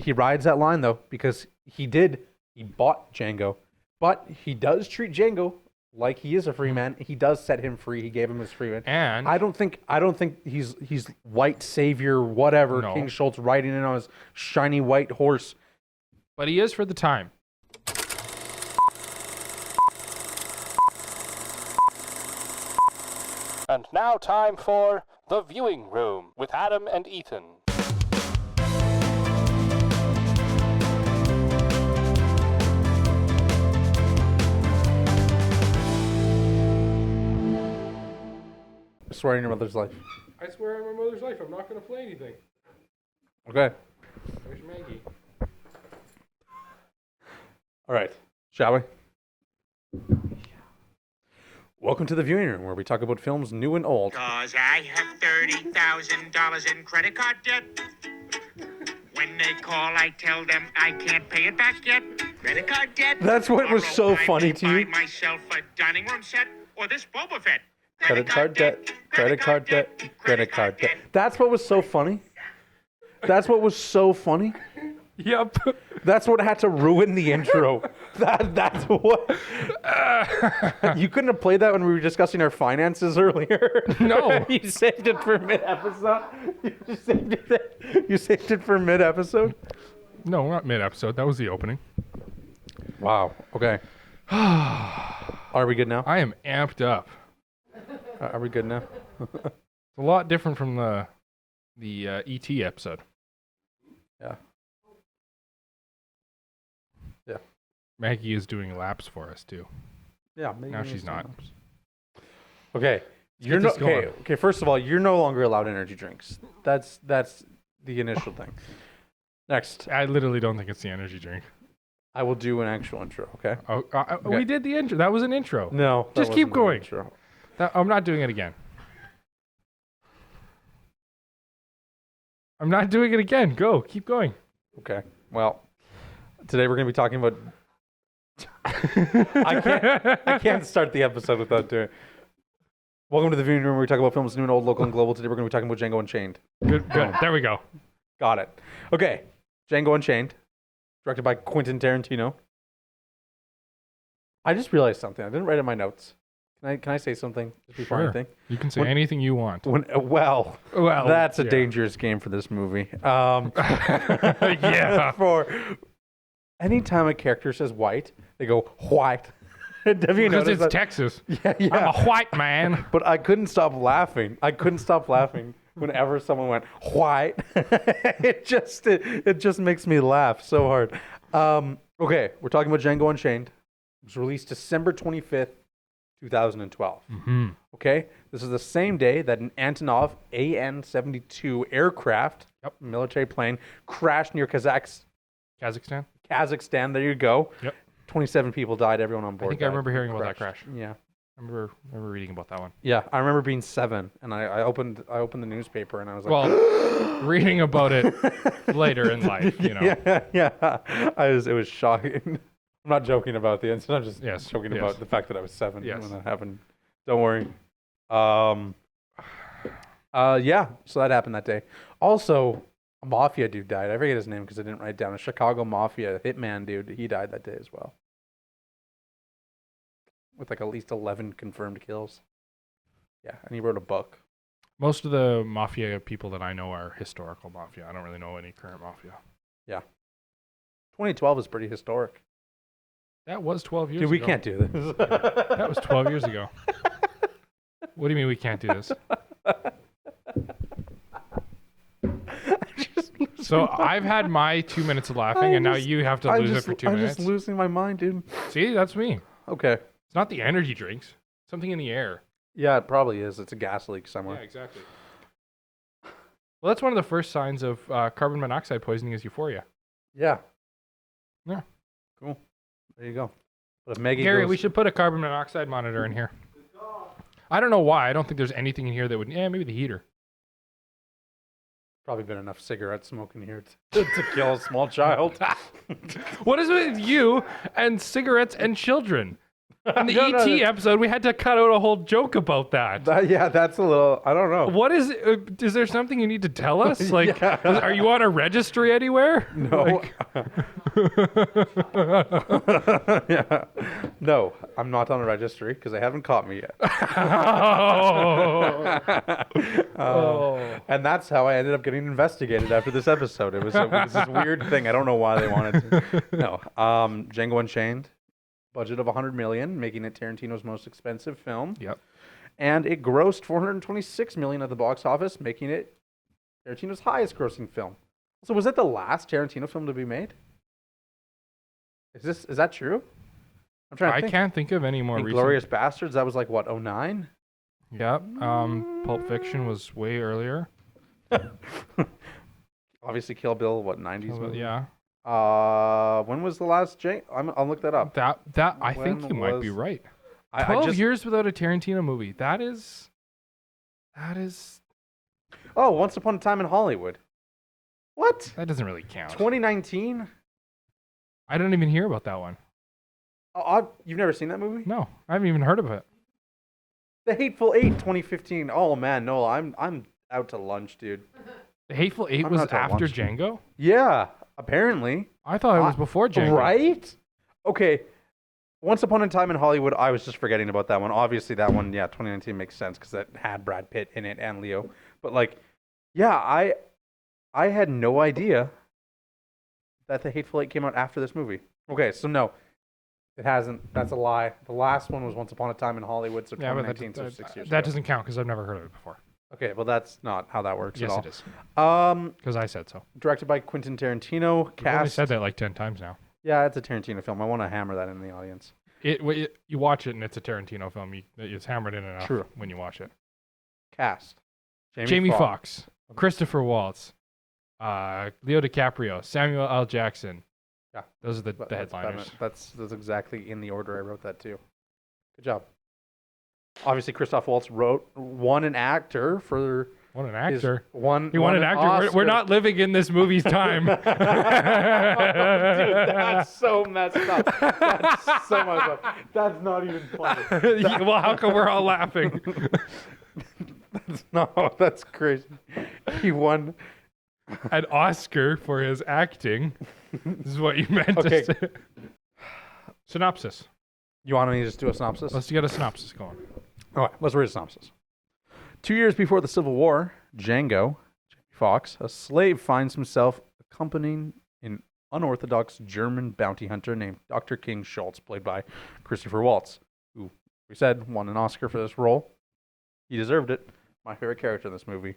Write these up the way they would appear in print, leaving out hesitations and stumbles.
he rides that line though, because he bought Django, but he does treat Django like he is a free man. He does set him free. He gave him his freedom. And I don't think he's white savior, whatever, No. King Schultz riding in on his shiny white horse. but he is for the time. And now time for The Viewing Room with Adam and Ethan. Swear on your mother's life. I swear on my mother's life, I'm not going to play anything. Okay. There's Maggie. All right. Shall we? Welcome to the viewing room, where we talk about films new and old. Cause I have $30,000 in credit card debt. When they call, I tell them I can't pay it back yet. Credit card debt. That's what was so Borrow, I funny can to you. buy myself a dining room set or this Boba Fett. Credit card debt, credit card debt, credit card debt. That's what was so funny. That's what was so funny. Yep. That's what had to ruin the intro. That's what. You couldn't have played that when we were discussing our finances earlier. No. You saved it for mid-episode. You saved it for mid-episode. No, not mid-episode. That was the opening. Wow. Okay. Are we good now? I am amped up. Are we good now? It's a lot different from the ET episode. Yeah. Yeah. Maggie is doing laps for us too. Yeah. Maybe Now she's not. Okay. get this going. Okay. First of all, you're no longer allowed energy drinks. That's the initial thing. Next, I literally don't think it's the energy drink. I will do an actual intro. Okay. Oh, Okay. we did the intro. That was an intro. No. that Just keep wasn't an going. intro. I'm not doing it again. I'm not doing it again. Go. Keep going. Okay. Well, today we're going to be talking about. I can't start the episode without doing. Welcome to the viewing room, where we talk about films new and old, local and global. Today we're going to be talking about Django Unchained. Good. There we go. Got it. Okay. Django Unchained, directed by Quentin Tarantino. I just realized something. I didn't write in my notes. Can I say something just before Sure. anything? You can say When- anything you want. Well, that's a yeah. dangerous game for this movie. Yeah. For anytime a character says white, they go white. Have you Because noticed it's that? Texas. Yeah. I'm a white man. But I couldn't stop laughing. Whenever someone went white. it just makes me laugh so hard. Okay, we're talking about Django Unchained. It was released December 25th, 2012. Mm-hmm. Okay, this is the same day that an Antonov AN-72 aircraft, military plane, crashed near Kazakhstan? Kazakhstan. There you go. Yep. 27 people died. Everyone on I board think died. I remember hearing about that Crashed. crash. Yeah. I remember reading about that one. Yeah, I remember being 7, and I opened the newspaper, and I was like, Well, reading about it later in life, you know. yeah. It was shocking. I'm not joking about the incident. I'm just joking yes. about the fact that I was 7 Yes. when that happened. Don't worry. Yeah. So that happened that day. Also, a mafia dude died. I forget his name because I didn't write it down. A Chicago mafia hitman dude. He died that day as well. With like at least 11 confirmed kills. Yeah, and he wrote a book. Most of the mafia people that I know are historical mafia. I don't really know any current mafia. 2012 is pretty historic. That was 12 years Dude, ago. we can't do this. That was 12 years ago. What do you mean we can't do this? So I've had my 2 minutes of laughing, and now you have to lose it for 2 I'm minutes. just losing my mind, dude. See, that's me. Okay. It's not the energy drinks. Something in the air. Yeah, it probably is. It's a gas leak Yeah, somewhere. exactly. Well, that's one of the first signs of carbon monoxide poisoning is euphoria. Yeah. Yeah. Cool. There you go. But if Maggie Gary, goes, we should put a carbon monoxide monitor in here. I don't know why. I don't think there's anything in here that would... maybe the heater. probably been enough cigarette smoke in here to kill a small child. What is it with you and cigarettes and children? In the ET episode, we had to cut out a whole joke about that. Yeah, that's a little. I don't know. What is there something you need to tell us? Like, Yeah. are you on a registry anywhere? No. Yeah. No, I'm not on a registry because they haven't caught me yet. And that's how I ended up getting investigated after this episode. It was this weird thing. I don't know why they wanted to. No. Django Unchained, budget of $100 million, making it Tarantino's most expensive film. Yep. And it grossed $426 million at the box office, making it Tarantino's highest grossing film. So was that the last Tarantino film to be made? Is that true? I'm trying to I think. can't think of any more recent. Glorious Bastards, that was like what, 09? Yep. Pulp Fiction was way earlier. Obviously Kill Bill, what, 90s movie? Yeah. When was the last I'll look that up. That I think you might be right. 12 years without a Tarantino movie. That is. Oh, Once Upon a Time in Hollywood. What? That doesn't really count. 2019? I don't even hear about that one. You've never seen that movie? No, I haven't even heard of it. The Hateful Eight, 2015. Oh man, no, I'm out to lunch, dude. The Hateful Eight I'm was not that after lunch. Django? Yeah, apparently. I thought it was before Django. Right? Okay. Once Upon a Time in Hollywood, I was just forgetting about that one. Obviously, that one, yeah, 2019 makes sense because that had Brad Pitt in it and Leo. But like, yeah, I had no idea that The Hateful Eight came out after this movie. Okay, so no, it hasn't. That's a lie. The last one was Once Upon a Time in Hollywood, so Yeah, but 2019, so 6 years that ago. doesn't count because I've never heard of it before. Okay, well, that's not how that works Yes, at all. it is. Because I said so. directed by Quentin Tarantino. I've only Cast. said that like 10 times now. Yeah, it's a Tarantino film. I want to hammer that in the audience. You watch it and it's a Tarantino film. It's hammered in enough True. when you watch it. Cast. Jamie Foxx, Christopher Waltz, Leo DiCaprio, Samuel L. Jackson. Yeah. Those are the That's headliners. That's exactly in the order I wrote that too. Good job. Obviously, Christoph Waltz won an actor for What an his- actor. won He won an actor. We're Oscar. not living in this movie's time. Dude, that's so messed up. That's so messed up. That's not even funny. Well, how come we're all laughing? That's crazy. He won. An Oscar for his acting. This is what you meant Okay. to say. Synopsis. You want me to just do a synopsis? Let's get a synopsis going. All right, let's read a synopsis. 2 years before the Civil War, Django, Jamie Foxx, a slave, finds himself accompanying an unorthodox German bounty hunter named Dr. King Schultz, played by Christopher Waltz, who we said won an Oscar for this role. He deserved it. My favorite character in this movie.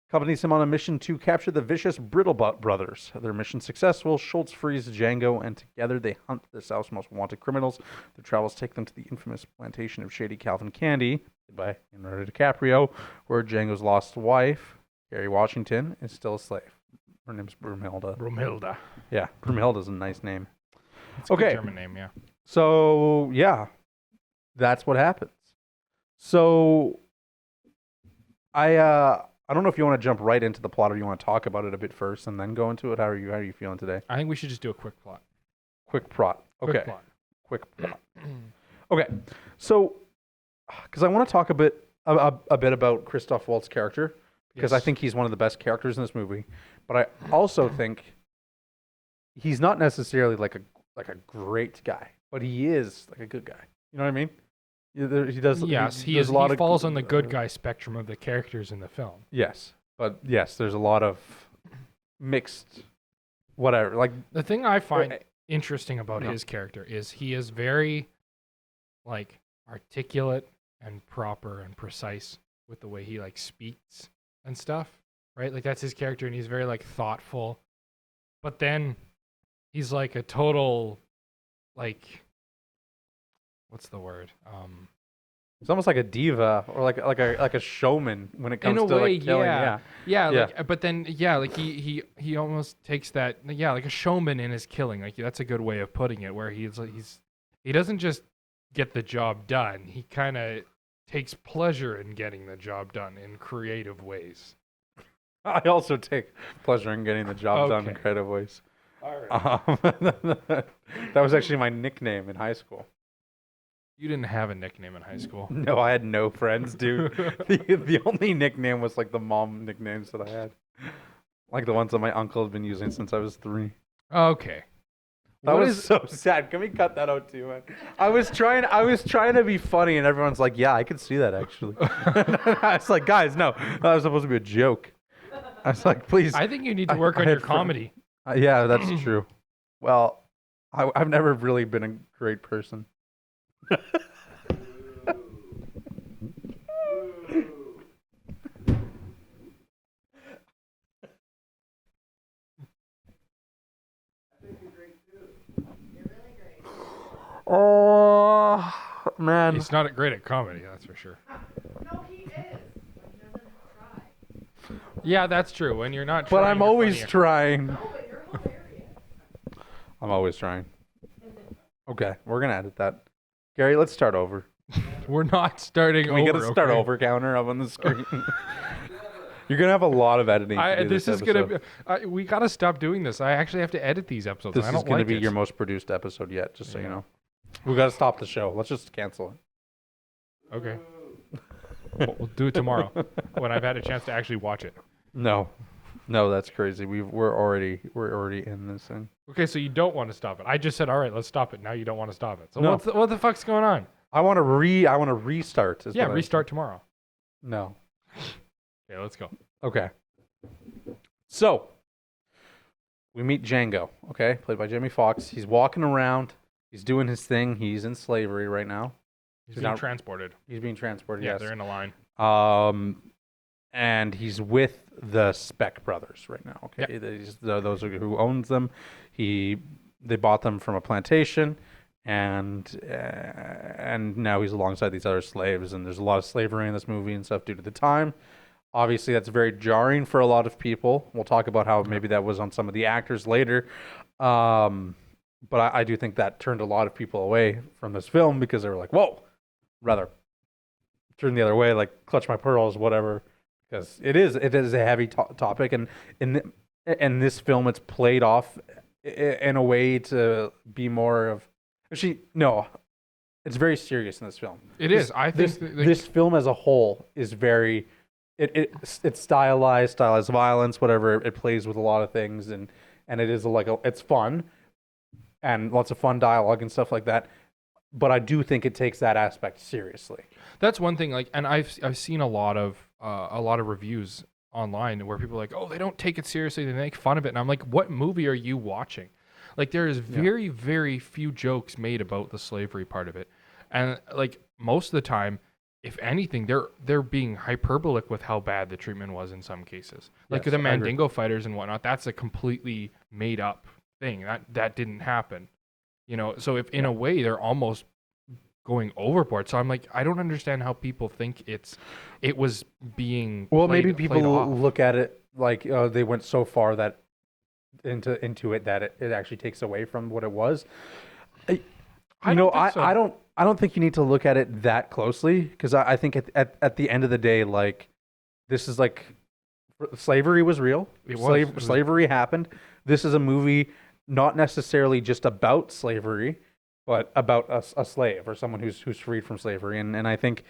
Accompanies him on a mission to capture the vicious Brittlebutt brothers. Their mission successful, Schultz frees Django, and together they hunt the South's most wanted criminals. Their travels take them to the infamous plantation of Shady Calvin Candy, played by Leonardo DiCaprio, where Django's lost wife, Kerry Washington, is still a slave. Her name's Brumhilda. Brumhilda. Yeah, Brumhilda's a nice name. It's a good Okay. German name, yeah. So, yeah, that's what happens. So, I don't know if you want to jump right into the plot or you want to talk about it a bit first and then go into it. How are you feeling today? I think we should just do a quick plot. Quick plot. Okay. Quick plot. Quick plot. Okay. So, because I want to talk a bit about Christoph Waltz's character because I Yes. think he's one of the best characters in this movie, but I also think he's not necessarily like a great guy, but he is like a good guy. You know what I mean? He does. Yes, he does is. a lot He of falls on the good guy spectrum of the characters in the film. Yes, but yes, there's a lot of mixed, whatever. Like The thing I find Uh, interesting about no. his character is he is very, like, articulate and proper and precise with the way he like speaks and stuff, right? Like that's his character, and he's very like thoughtful. But then he's like a total, like, what's the word? it's almost like a diva or like a showman when it comes In a to way, like killing. yeah. Yeah. Like, but then, yeah, like he almost takes that, yeah, like a showman in his killing. Like that's a good way of putting it, where he doesn't just get the job done. He kind of takes pleasure in getting the job done in creative ways. I also take pleasure in getting the job done in Okay. creative ways. All right. That was actually my nickname in high school. You didn't have a nickname in high school. No, I had no friends, dude. The only nickname was like the mom nicknames that I had. Like the ones that my uncle had been using since I was 3. Okay. That What was is- so sad. Can we cut that out too, man? I was trying to be funny, and everyone's like, "Yeah, I can see that actually." I was like, "Guys, no, that was supposed to be a joke." I was like, "Please." I think you need to work I on your had comedy. Yeah, that's true. Well, I've never really been a great person. Oh man, He's not great at comedy, that's for sure. No, he is. But he doesn't try. Yeah, that's true. When you're not but trying, I'm you're always funnier. trying. No, but you're hilarious. I'm always trying. Okay, we're gonna edit that. Gary, let's start over. We're not starting Can we get over. a start okay? over counter up on the screen? You're gonna have a lot of editing. To do This is gonna be. episode. We gotta stop doing this. I actually have to edit these episodes. This I is don't gonna like be it. your most produced episode yet. Just so you Yeah. know, we gotta stop the show. Let's just cancel it. Okay. We'll do it tomorrow when I've had a chance to actually watch it. No, that's crazy. We're already in this thing. Okay, so you don't want to stop it. I just said, all right, let's stop it. Now you don't want to stop it. So No. what the fuck's going on? I want to restart. is Yeah, what I- restart tomorrow. No. Okay, let's go. Okay. So we meet Django. Okay, played by Jamie Foxx. He's walking around. He's doing his thing. He's in slavery right now. He's He's being not- transported. He's being transported. Yeah, yes. they're in a line. And he's with the Speck brothers right now. Okay, those are who owns them. They bought them from a plantation, and now he's alongside these other slaves. And there's a lot of slavery in this movie and stuff due to the time. Obviously, that's very jarring for a lot of people. We'll talk about how maybe that was on some of the actors later. But I do think that turned a lot of people away from this film because they were like, "Whoa," rather turn the other way, like clutch my pearls, whatever. Because it is a heavy topic, and in this film, it's played off in a way to be more of. Actually, no, it's very serious in this film. It is. I think This film as a whole is very. It's stylized violence, whatever. It plays with a lot of things, and it is it's fun, and lots of fun dialogue and stuff like that. But I do think it takes that aspect seriously. that's one thing. Like, and I've seen a lot of reviews online where people are like, oh, they don't take it seriously. They make fun of it, and I'm like, what movie are you watching? Like, there is very, very few jokes made about the slavery part of it, and like most of the time, if anything, they're being hyperbolic with how bad the treatment was in some cases. Like Yes, the I agree. Mandingo fighters and whatnot, that's a completely made up thing. That didn't happen. You know, so if in a way they're almost going overboard. So I'm like, I don't understand how people think it was being Maybe played people off. look at it like they went so far that into it that it actually takes away from what it was. I don't think so. I don't think you need to look at it that closely because I think at the end of the day, like this is like slavery was real. It was. Slavery happened. This is a movie not necessarily just about slavery, but about a slave or someone who's freed from slavery. And I think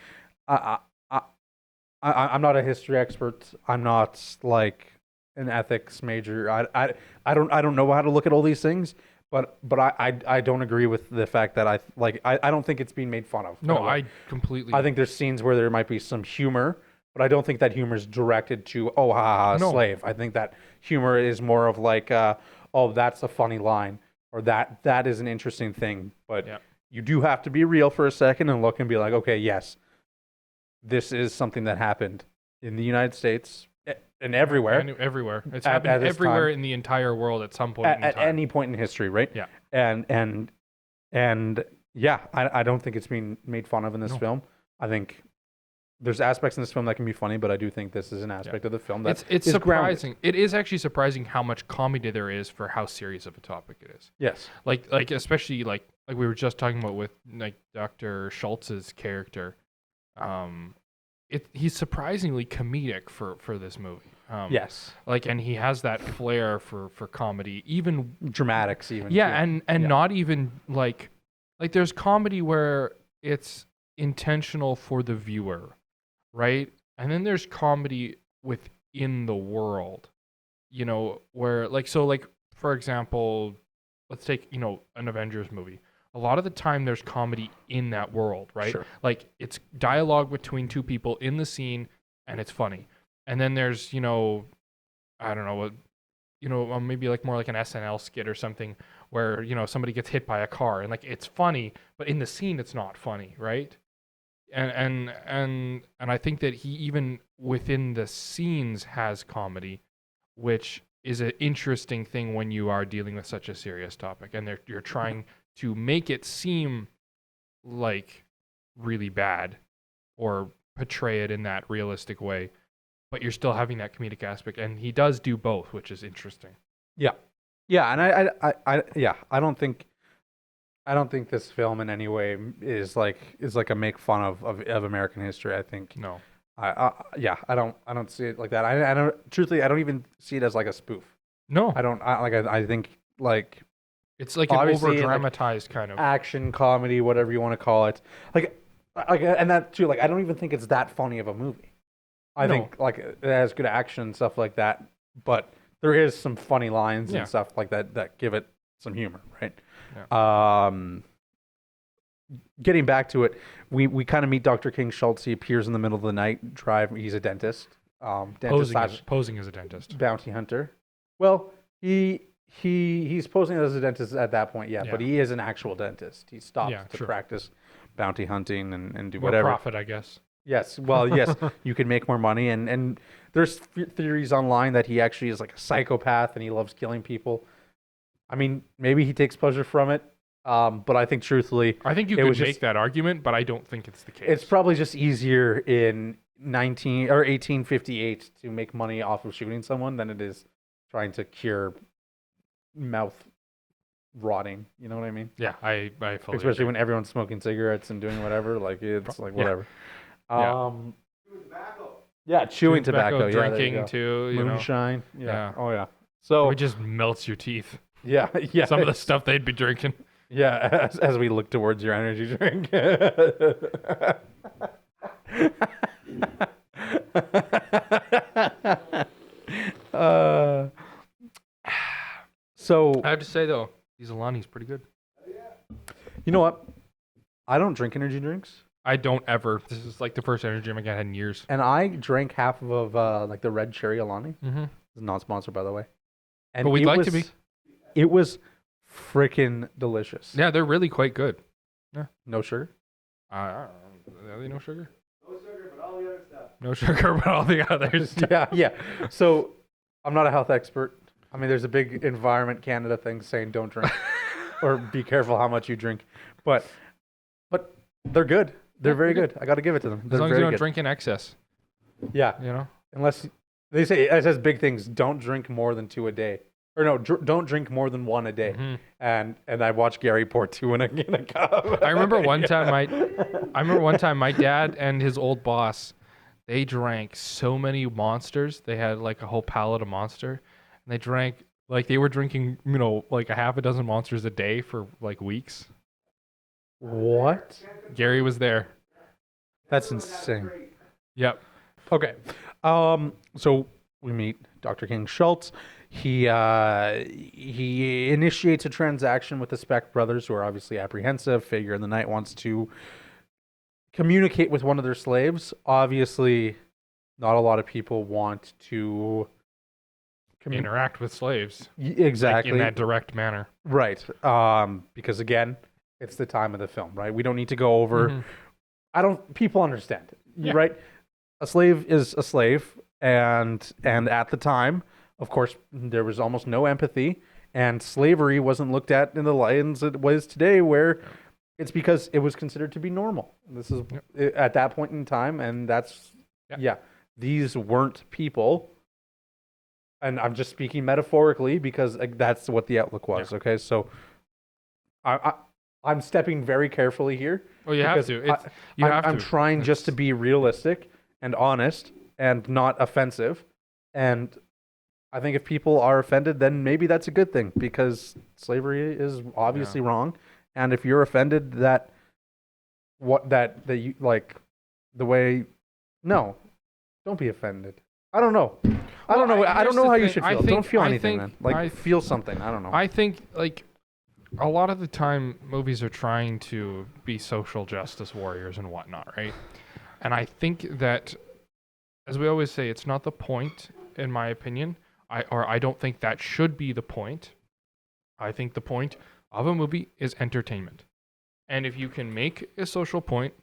I'm not a history expert. I'm not like an ethics major. I don't know how to look at all these things. But I don't agree with the fact that I don't think it's being made fun of. No, I completely. I think there's scenes where there might be some humor, but I don't think that humor is directed to No. slave. I think that humor is more of like oh, that's a funny line, or that is an interesting thing. But Yeah. you do have to be real for a second and look and be like, okay, yes, this is something that happened in the United States and everywhere. Everywhere. It's At happened this everywhere time. in the entire world at some point in At time. any point in history, right? Yeah. And yeah, I don't think it's being made fun of in this No. film. I think there's aspects in this film that can be funny, but I do think this is an aspect of the film that It's is grounded. surprising. It is actually surprising how much comedy there is for how serious of a topic it is. Yes. Like especially like we were just talking about with like Dr. Schultz's character. He's surprisingly comedic for this movie. Yes. Like, and he has that flair for comedy, even Dramatics even. yeah, too. and Yeah. not even like there's comedy where it's intentional for the viewer, right? And then there's comedy within the world, where like for example, let's take, an Avengers movie. A lot of the time there's comedy in that world, right? Sure. Like it's dialogue between two people in the scene and it's funny. And then there's, I don't know, maybe like more like an SNL skit or something where, somebody gets hit by a car and like it's funny, but in the scene it's not funny, right? And I think that he even within the scenes has comedy, which is an interesting thing when you are dealing with such a serious topic and you're trying to make it seem like really bad or portray it in that realistic way, but you're still having that comedic aspect, and he does do both, which is interesting. Yeah, and I don't think this film in any way is like a make fun of American history. I think No. I don't see it like that. I don't even see it as like a spoof. No. I think like It's like an obviously, over dramatized kind of action comedy, whatever you want to call it. Like and that too, like I don't even think it's that funny of a movie. I No. think like it has good action and stuff like that, but there is some funny lines Yeah. and stuff like that give it some humor, right? Yeah. Getting back to it, we kind of meet Dr. King Schultz. He appears in the middle of the night. He's a dentist. posing as a dentist. Bounty hunter. Well, he's posing as a dentist at that point, yeah, but Yeah. he is an actual dentist. He stopped Yeah, to sure. practice bounty hunting and do More whatever. profit, I guess. Yes, well, yes, you can make more money, and there's theories online that he actually is like a psychopath and he loves killing people. I mean, maybe he takes pleasure from it, but I think truthfully, I think you It could was make just- that argument, but I don't think it's the case. it's probably just easier in 1858 to make money off of shooting someone than it is trying to cure mouth rotting. You know what I mean? Yeah, I fully Especially agree. when everyone's smoking cigarettes and doing whatever. Like it's like Yeah. whatever. Yeah. Yeah, chewing tobacco. Yeah, there you drinking go. too, Moonshine. Yeah. Yeah. Oh yeah. So it just melts your teeth. yeah, yeah. Some of the stuff they'd be drinking. Yeah, as we look towards your energy drink. uh, so I have to say though, these Alani's pretty good. you know what? I don't drink energy drinks, I don't ever. This is like the first energy drink I had in years. and I drank half of like the red cherry Alani. Mm-hmm. It's not sponsored, by the way. And But we'd it like was, to be. It was freaking delicious. Yeah, they're really quite good. No sugar. Are they no sugar? No sugar, but all the others. Yeah. So I'm not a health expert. I mean, there's a big Environment Canada thing saying don't drink or be careful how much you drink. But they're good. They're very good. I got to give it to them. As They're long as you very don't good. drink in excess, Yeah, unless they say it says big things. Don't drink more than 2 a day. Or no, don't drink more than 1 a day. Mhm. And I watched Gary pour 2 in a cup. I remember one time my dad and his old boss, they drank so many Monsters. They had like a whole pallet of Monster, and they drank like they were drinking, like a half a dozen Monsters a day for like weeks. What? Gary was there. That's insane. Yep. Okay. So we meet Dr. King Schultz. He initiates a transaction with the Speck brothers, who are obviously apprehensive. Figure in the night wants to communicate with one of their slaves. Obviously, not a lot of people want to Interact with slaves. Exactly. Like in that direct manner. Right. Because again, it's the time of the film, right? We don't need to go over. Mhm. People understand, Yeah. right? A slave is a slave, and at the time, of course, there was almost no empathy, and slavery wasn't looked at in the lens it was today, where it's because it was considered to be normal. This is at that point in time, and that's these weren't people. And I'm just speaking metaphorically because that's what the outlook was. Yeah. Okay, so I'm stepping very carefully here. Well, you have because to. You have I'm to. trying just to be realistic and honest and not offensive. And I think if people are offended, then maybe that's a good thing, because slavery is obviously wrong. And if you're offended that what that you like the way. No, don't be offended. I don't know. I don't know. I don't know how you should feel. Don't feel anything, man. Like feel something. I don't know. I think like a lot of the time movies are trying to be social justice warriors and whatnot, right? And I think that, as we always say, it's not the point, in my opinion. I don't think that should be the point. I think the point of a movie is entertainment. And if you can make a social point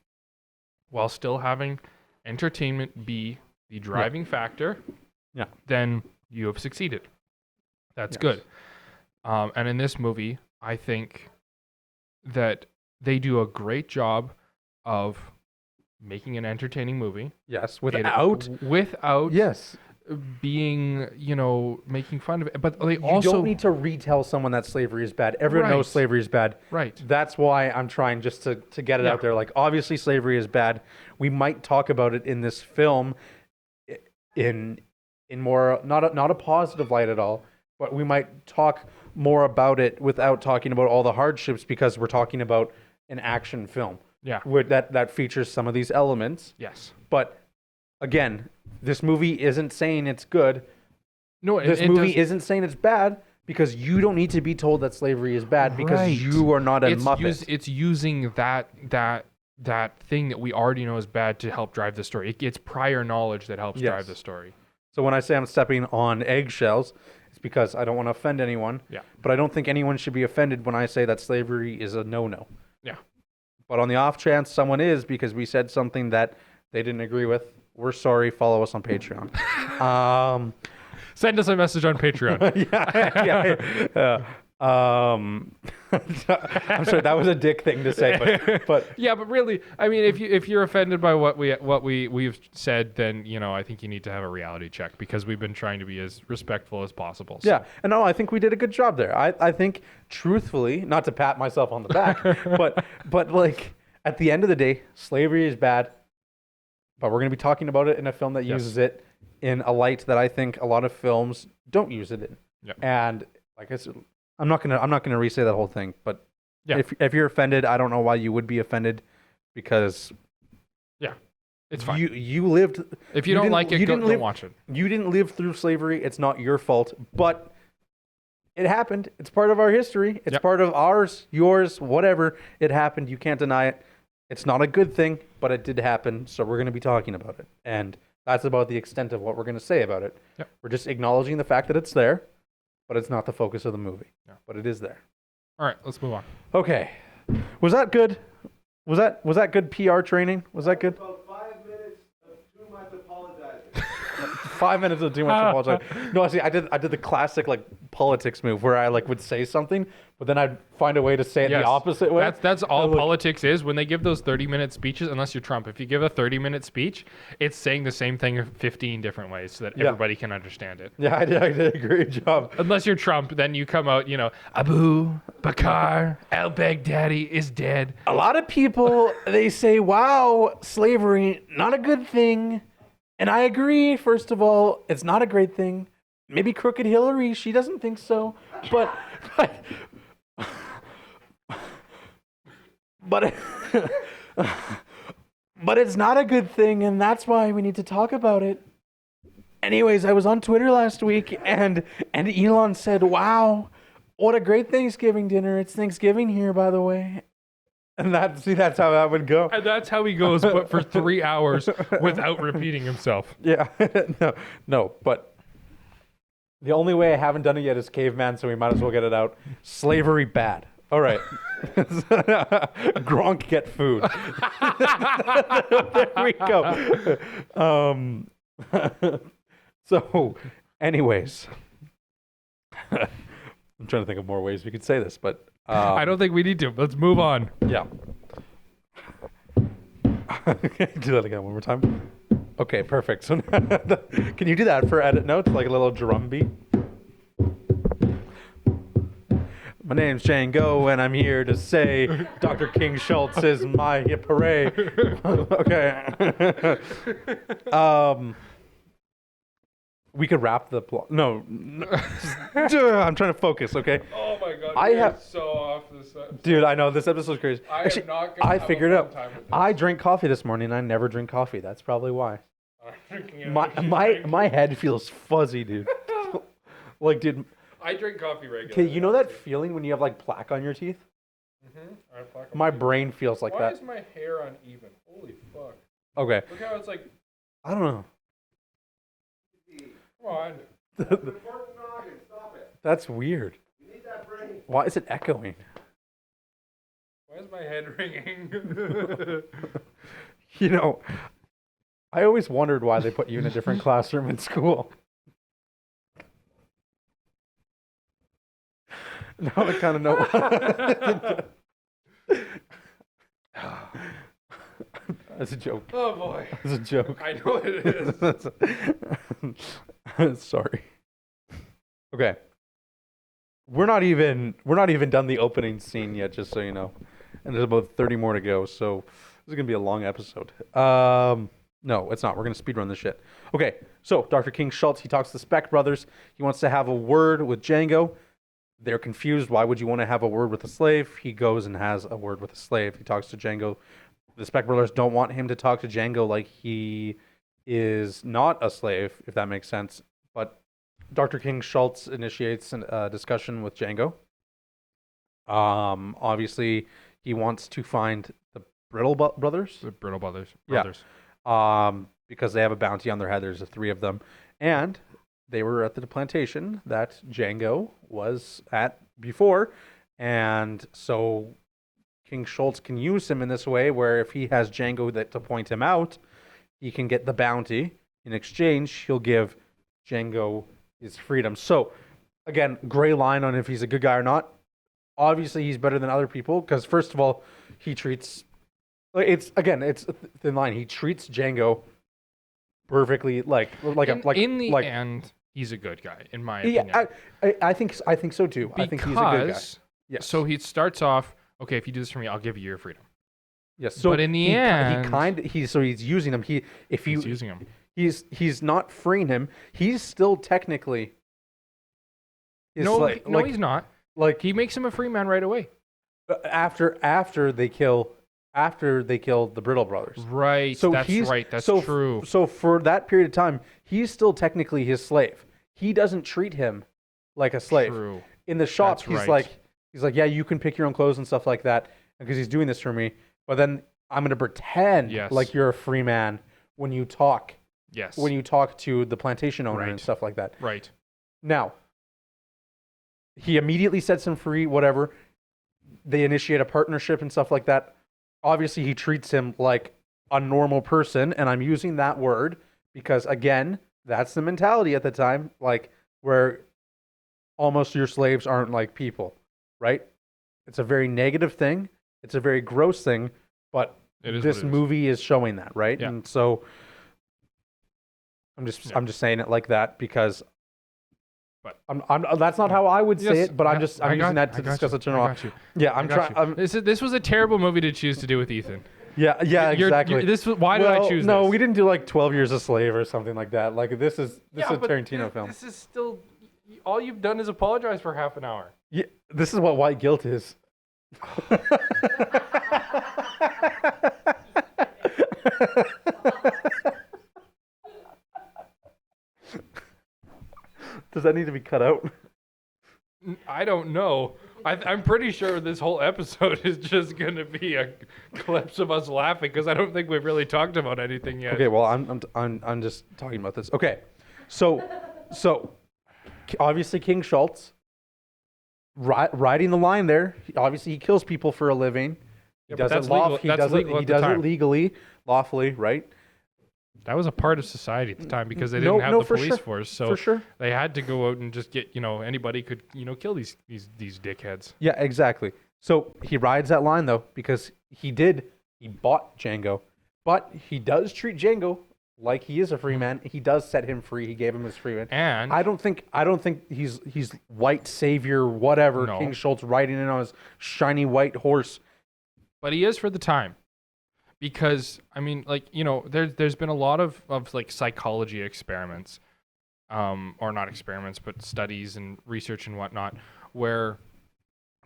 while still having entertainment be the driving factor, then you have succeeded. That's good. And in this movie, I think that they do a great job of making an entertaining movie. Yes, without yes being, making fun of it. But they you also don't need to retell someone that slavery is bad. Everyone knows slavery is bad. Right. That's why I'm trying just to get it out there. Like, obviously slavery is bad. We might talk about it in this film in more not a positive light at all, but we might talk more about it without talking about all the hardships, because we're talking about an action film. Yeah. Where that features some of these elements. Yes. But again, this movie isn't saying it's good. No, this movie isn't saying it's bad, because you don't need to be told that slavery is bad because you are not a Muppet. It's using that thing that we already know is bad to help drive the story. It's prior knowledge that helps drive the story. So when I say I'm stepping on eggshells, it's because I don't want to offend anyone. Yeah. But I don't think anyone should be offended when I say that slavery is a no-no. Yeah. But on the off chance someone is, because we said something that they didn't agree with, we're sorry. Follow us on Patreon. Send us a message on Patreon. I'm sorry, that was a dick thing to say, but yeah, but really, I mean, if you're offended by what we've said, then I think you need to have a reality check, because we've been trying to be as respectful as possible. So. Yeah, and no, I think we did a good job there. I think, truthfully, not to pat myself on the back, but like at the end of the day, slavery is bad. But we're going to be talking about it in a film that uses it in a light that I think a lot of films don't use it in. Yeah. And like I said, I'm not gonna re-say that whole thing. But if you're offended, I don't know why you would be offended, because it's fine. You lived. If you don't like it, don't watch it. You didn't live through slavery. It's not your fault. But it happened. It's part of our history. It's part of ours, yours, whatever. It happened. You can't deny it. It's not a good thing, but it did happen, so we're going to be talking about it. And that's about the extent of what we're going to say about it. Yep. We're just acknowledging the fact that it's there, but it's not the focus of the movie. Yeah. But it is there. All right, let's move on. Okay. Was that good? Was that good PR training? Was that good? About 5 minutes of too much apologizing. 5 minutes of too much apologize. No, see, I did the classic like politics move where I like would say something, but then I'd find a way to say it the opposite way. That's all politics is. When they give those 30-minute speeches, unless you're Trump, if you give a 30-minit speech, it's saying the same thing 15 different ways so that everybody can understand it. Yeah, I did a great job. Unless you're Trump, then you come out, Abu Bakr al-Baghdadi is dead. A lot of people, they say, wow, slavery, not a good thing. And I agree, first of all, it's not a great thing. Maybe Crooked Hillary, she doesn't think so. But it's not a good thing, and that's why we need to talk about it. Anyways, I was on Twitter last week, and Elon said, wow, what a great Thanksgiving dinner. It's Thanksgiving here, by the way. And that's how that would go. And that's how he goes, but for 3 hours without repeating himself. Yeah. No, but the only way I haven't done it yet is caveman, so we might as well get it out. Slavery bad. All right. Gronk get food. There we go. So, anyways. I'm trying to think of more ways we could say this, but I don't think we need to. Let's move on. Yeah. Do that again one more time. Okay, perfect. So can you do that for edit notes, like a little drum beat? My name's Django, and I'm here to say Dr. King Schultz is my hooray. Okay. we could wrap the plot. No, I'm trying to focus. Okay, Oh my god, I have- so off this. dude, I know this episode's crazy. I am Actually, not gonna I have figured a it fun out. time with this. I drank coffee this morning. And I never drink coffee. That's probably why. I'm drinking it My every my day. my head feels fuzzy, dude. Like, dude. I drink coffee regularly. Okay, you know that feeling when you have like plaque on your teeth? My brain feels like Why that. is my hair uneven? Holy fuck! Okay, Look how it's like. I don't know. Come on. Important noggin, stop it. That's weird. You need that brain. Why is it echoing? Why is my head ringing? You know, I always wondered why they put you in a different classroom in school. Now I kind of know. That's a joke. Oh boy. That's a joke. I know it is. Sorry. Okay. We're not even done the opening scene yet, just so you know. And there's about 30 more to go, so this is gonna be a long episode. No, it's not. We're gonna speedrun this shit. Okay, so Dr. King Schultz, he talks to the Speck brothers. He wants to have a word with Django. They're confused. Why would you want to have a word with a slave? He goes and has a word with a slave. He talks to Django. The Speck brothers don't want him to talk to Django like he is not a slave, if that makes sense. But Dr. King Schultz initiates a discussion with Django. Obviously, he wants to find the Brittle brothers. The Brittle brothers. Yeah. Because they have a bounty on their head. There's the three of them. And they were at the plantation that Django was at before. And so King Schultz can use him in this way where if he has Django to point him out, he can get the bounty. In exchange, he'll give Django his freedom. So, again, gray line on if he's a good guy or not. Obviously, he's better than other people because, first of all, he treats... It's a thin line. He treats Django perfectly, in the like, end, he's a good guy, in my yeah, opinion. I think so too. I think he's a good guy. Yes. So he starts off, okay, if you do this for me, I'll give you your freedom. Yes. So but in the end, he's using him. He's using him. He's not freeing him. He's still technically his slave. No, he's not. Like He makes him a free man right away. after they kill the Brittle brothers. Right. So that's he's right. That's so, true. So for that period of time, he's still technically his slave. He doesn't treat him like a slave. True. In the shop, That's he's right. like, yeah, you can pick your own clothes and stuff like that because he's doing this for me. But then I'm gonna pretend Yes. like you're a free man when you talk Yes. to the plantation owner and Right. stuff like that. Right. Now, he immediately sets him free. Whatever. They initiate a partnership and stuff like that. Obviously, he treats him like a normal person, and I'm using that word because, again, that's the mentality at the time, like where almost your slaves aren't like people, right? It's a very negative thing. It's a very gross thing, but It is this what it is. movie is showing that, right? Yeah. And so I'm just saying it like that because. But- I'm that's not how I would say Yes, it, but I'm using that to I got discuss you. a turn I off. got you. Yeah, I I'm got trying. you. This was a terrible movie to choose to do with Ethan. Yeah, exactly. Why did I choose no, this? we didn't do like 12 Years a Slave or something like that. Like this is a Tarantino film. This is still all you've done is apologize for half an hour. Yeah, this is what white guilt is. Does that need to be cut out? I don't know. I'm pretty sure this whole episode is just going to be a clips of us laughing because I don't think we've really talked about anything yet. Okay, well, I'm just talking about this. Okay, so obviously King Schultz riding the line there. Obviously, he kills people for a living. He Yeah, does but that's it legal- He that's does legal it. at the He does it time. legally, lawfully, right? That was a part of society at the time because they No, didn't have no, the for police sure. force, so For sure. they had to go out and just get anybody could kill these dickheads. Yeah, exactly. So he rides that line though because he bought Django, but he does treat Django like he is a free man. He does set him free. He gave him his freedom. And I don't think he's white savior whatever. No. King Schultz riding in on his shiny white horse. But he is for the time. Because I mean, like, there's been a lot of like psychology experiments or not experiments, but studies and research and whatnot, where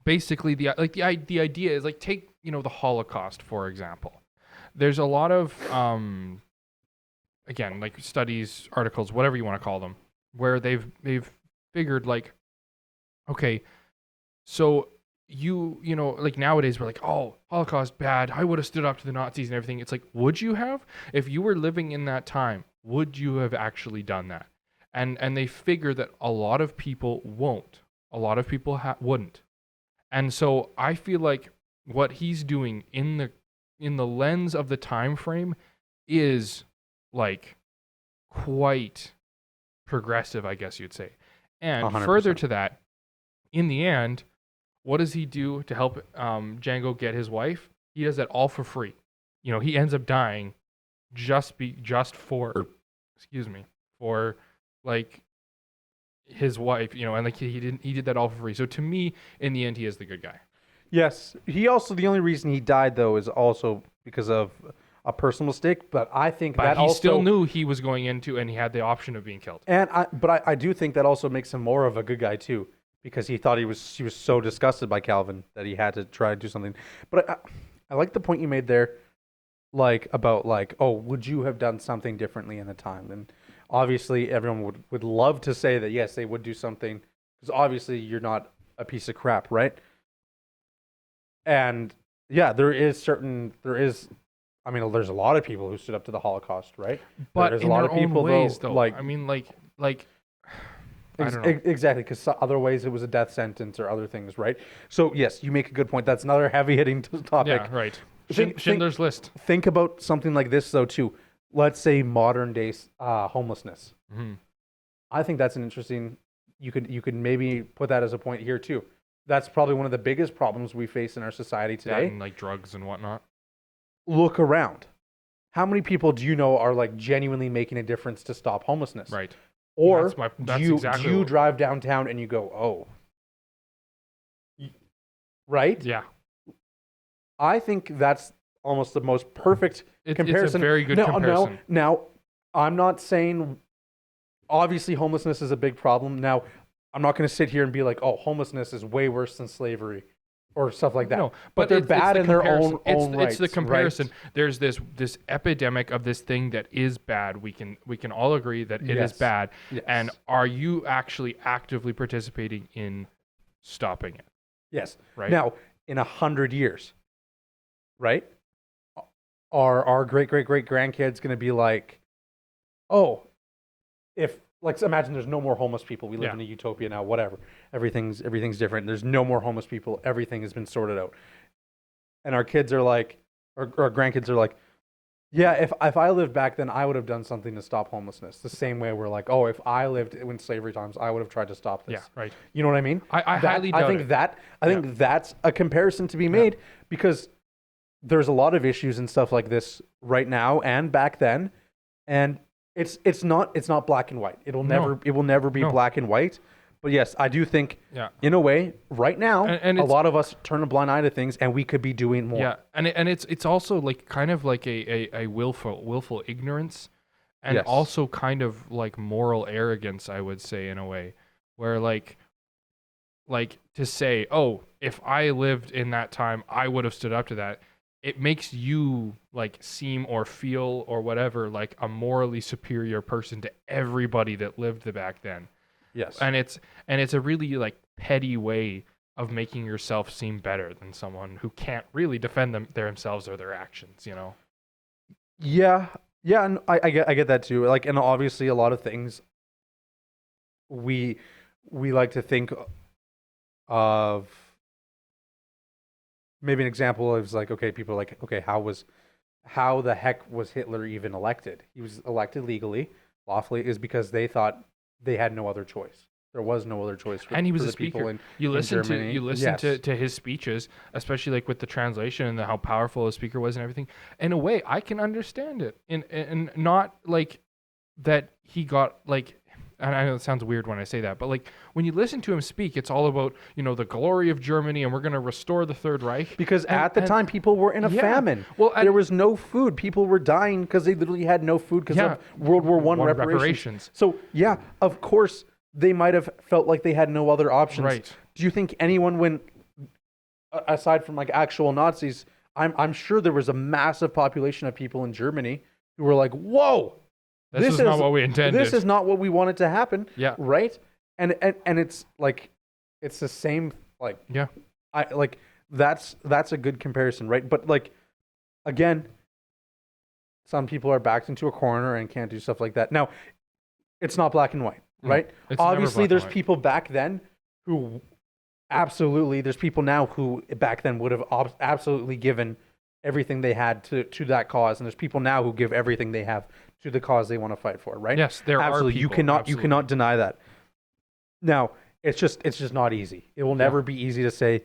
basically the idea is like, take, the Holocaust, for example. There's a lot of again, like studies, articles, whatever you want to call them, where they've figured like, okay, so like nowadays we're like, oh, Holocaust bad, I would have stood up to the Nazis and everything. It's like, would you have? If you were living in that time, would you have actually done that? And they figure that a lot of people won't. A lot of people wouldn't. And so I feel like what he's doing in the lens of the time frame is like quite progressive, I guess you'd say. And 100%. further to that, in the end, what does he do to help Django get his wife? He does that all for free. He ends up dying for like his wife, and like he did that all for free. So to me, in the end, he is the good guy. Yes. He also, the only reason he died though is also because of a personal mistake, but I think But that he also still knew he was going into, and he had the option of being killed. And I do think that also makes him more of a good guy too, because he thought he was so disgusted by Calvin that he had to try and do something. But I like the point you made there, like about like, oh, would you have done something differently in the time? And obviously everyone would love to say that yes, they would do something, because obviously you're not a piece of crap, right? And yeah, there's I mean, there's a lot of people who stood up to the Holocaust, right? But there's in a lot their of people own ways, though. like I mean, like I don't know. Exactly, because other ways it was a death sentence or other things, right? So yes, you make a good point. That's another heavy-hitting topic. Yeah, right. Think- Schindler's List. Think about something like this though too. Let's say modern day homelessness. Mm-hmm. I think that's an interesting. You could maybe put that as a point here too. That's probably one of the biggest problems we face in our society That today. and like drugs and whatnot. Look around. How many people do you know are like genuinely making a difference to stop homelessness? Right. Or That's do exactly you what- drive downtown and you go, oh, right? Yeah. I think that's almost the most perfect comparison. It's a very good comparison. Now, I'm not saying, obviously, homelessness is a big problem. Now, I'm not going to sit here and be like, oh, homelessness is way worse than slavery or stuff like that. No, but they're it's bad the in their comparison. own rights. It's the comparison. Right? There's this epidemic of this thing that is bad. We can all agree that it is Yes. bad. Yes. And are you actually actively participating in stopping it? Yes. Right. Now, in 100 years, right? Are our great grandkids going to be like, oh, if like imagine there's no more homeless people. We live Yeah. in a utopia now. Whatever. Everything's different. There's no more homeless people. Everything has been sorted out. And our kids are like, or our grandkids are like, yeah, if I lived back then, I would have done something to stop homelessness. The same way we're like, oh, if I lived in slavery times, I would have tried to stop this. Yeah. Right. You know what I mean? I highly doubt it. I think that's a comparison to be made because there's a lot of issues and stuff like this right now and back then, and it's not black and white. It will never be No. black and white. But yes, I do think Yeah. in a way right now And a it's- lot of us turn a blind eye to things and we could be doing more. Yeah, and it's also like kind of like a willful ignorance, and Yes. also kind of like moral arrogance, I would say, in a way, where like to say, oh, if I lived in that time, I would have stood up to that. It makes you like seem or feel or whatever like a morally superior person to everybody that lived back then. Yes. And it's a really like petty way of making yourself seem better than someone who can't really defend themselves or their actions, you know. Yeah, and I get that too. Like, and obviously a lot of things we like to think of. Maybe an example is like, okay, people are like, okay, how the heck was Hitler even elected? He was elected legally, lawfully, is because they thought they had no other choice. There was no other choice. And he was for a the people speaker. You listen Germany. to Yes. to his speeches, especially like with the translation and how powerful his speaker was and everything. In a way, I can understand it. And not like that he got like and I know it sounds weird when I say that, but like when you listen to him speak, it's all about, the glory of Germany and we're going to restore the Third Reich. Because at the time, people were in a Yeah. famine. Well, and- there was no food. People were dying because they literally had no food because Yeah. of World War I War reparations. So, yeah, of course, they might have felt like they had no other options. Right. Do you think anyone went, aside from like actual Nazis, I'm sure there was a massive population of people in Germany who were like, whoa, This is not what we intended. This is not what we wanted to happen. Yeah. Right? And it's like, it's the same, like, Yeah. that's a good comparison, right? But like, again, some people are backed into a corner and can't do stuff like that. Now, it's not black and white, right? It's never Obviously, black and there's white. people back then who absolutely, there's people now who back then would have absolutely given everything they had to that cause, and there's people now who give everything they have to the cause they want to fight for, right? Yes, there absolutely. are You people. cannot you cannot deny that. Now, it's just not easy. It will never be easy to say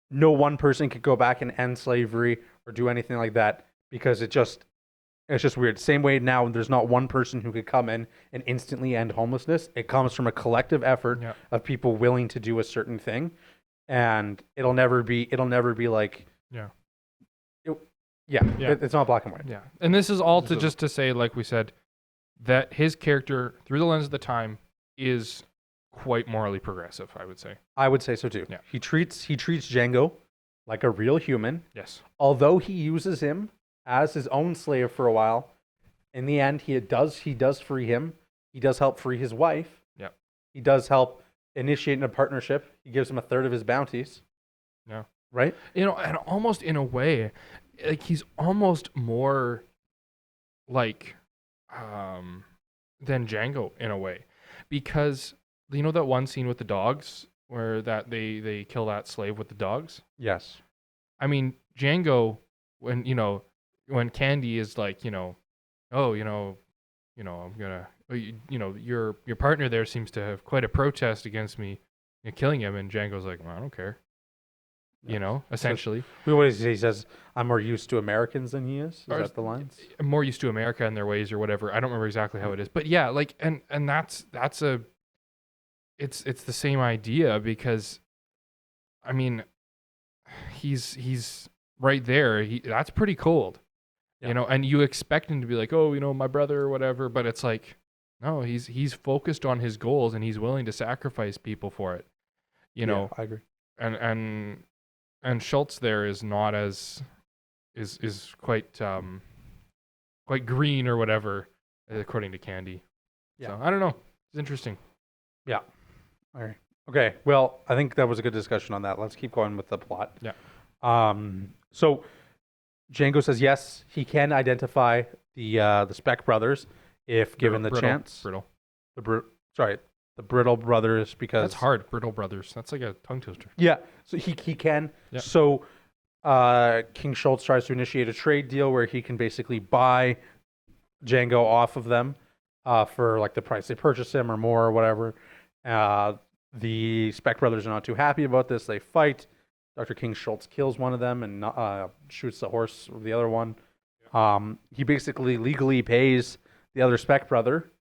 no one person could go back and end slavery or do anything like that, because it's just weird. Same way now, there's not one person who could come in and instantly end homelessness. It comes from a collective effort Yeah. of people willing to do a certain thing, and it'll never be like Yeah. yeah. Yeah. It's not black and white. Yeah. And this is all just to say, like we said, that his character, through the lens of the time, is quite morally progressive, I would say. I would say so too. Yeah. He treats Django like a real human. Yes. Although he uses him as his own slave for a while, in the end he does free him. He does help free his wife. Yeah. He does help initiate a partnership. He gives him a third of his bounties. Yeah. Right? And almost in a way, like he's almost more like than Django in a way, because that one scene with the dogs where that they kill that slave with the dogs. Yes. I mean, Django, when Candy is like, I'm gonna, your partner there seems to have quite a protest against me killing him, and Django's like, well, I don't care. Essentially. What is he says? I'm more used to Americans than he is. Is Or- that the lines? I'm more used to America and their ways or whatever. I don't remember exactly how it is, but yeah, like, and that's it's the same idea, because, I mean, he's right there. That's pretty cold, Yeah. and you expect him to be like, oh, my brother or whatever, but it's like, no, he's focused on his goals and he's willing to sacrifice people for it, Yeah, I agree. and Schultz there is not as is quite green or whatever, according to Candy. Yeah. So I don't know. It's interesting. Yeah. All right. Okay. Well, I think that was a good discussion on that. Let's keep going with the plot. Yeah. So Django says yes, he can identify the Speck brothers if given the chance. Brittle. The Brittle brothers, because That's hard. Brittle brothers. That's like a tongue twister. Yeah. So he can. Yeah. So King Schultz tries to initiate a trade deal where he can basically buy Django off of them for like the price they purchase him or more or whatever. The Speck brothers are not too happy about this. They fight. Dr. King Schultz kills one of them and shoots the horse of the other one. He basically legally pays the other Speck brother,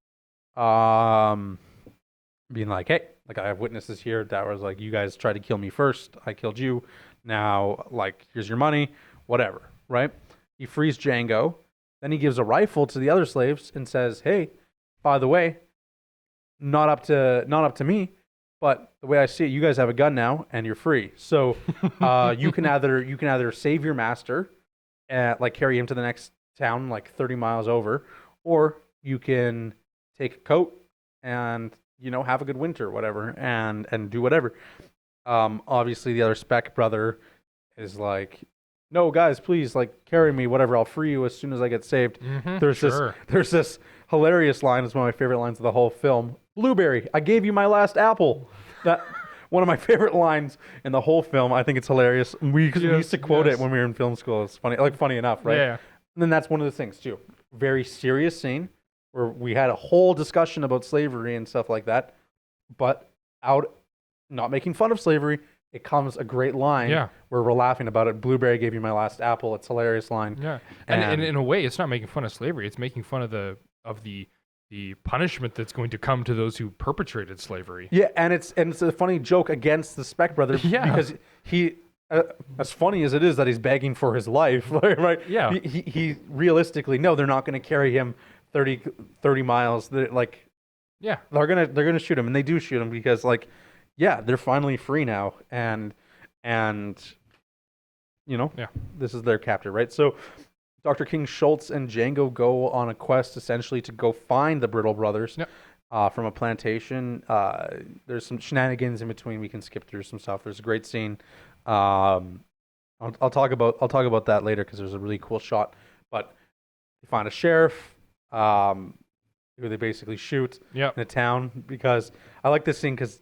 being like, hey, like I have witnesses here that was like, you guys tried to kill me first. I killed you. Now, like, here's your money, whatever, right? He frees Django. Then he gives a rifle to the other slaves and says, hey, by the way, not up to me, but the way I see it, you guys have a gun now and you're free. So you can either save your master, like carry him to the next town, like 30 miles over, or you can take a coat and have a good winter, or whatever, and do whatever. Obviously, the other Speck brother is like, no, guys, please, like, carry me, whatever. I'll free you as soon as I get saved. There's this hilarious line. It's one of my favorite lines of the whole film. Blueberry, I gave you my last apple. That one of my favorite lines in the whole film. I think it's hilarious. We used to quote it when we were in film school. It's funny enough, right? Yeah. And then that's one of the things too. Very serious scene where we had a whole discussion about slavery and stuff like that, but not making fun of slavery. It comes a great line where we're laughing about it. Blueberry gave you my last apple. It's a hilarious line. Yeah. And in a way, it's not making fun of slavery. It's making fun of the the punishment that's going to come to those who perpetrated slavery. Yeah, and it's a funny joke against the Speck brothers Yeah. because he, as funny as it is that he's begging for his life, right? Yeah. He realistically, no, they're not going to carry him 30 miles. They're like, Yeah. they're gonna shoot him, and they do shoot him because like, yeah, they're finally free now, and you know, Yeah. this is their captor, right? So Dr. King Schultz and Django go on a quest essentially to go find the Brittle brothers. Yep. From a plantation. There's some shenanigans in between. We can skip through some stuff. There's a great scene. I'll talk about that later because there's a really cool shot. But they find a sheriff who they basically shoot Yep. in a town because I like this scene because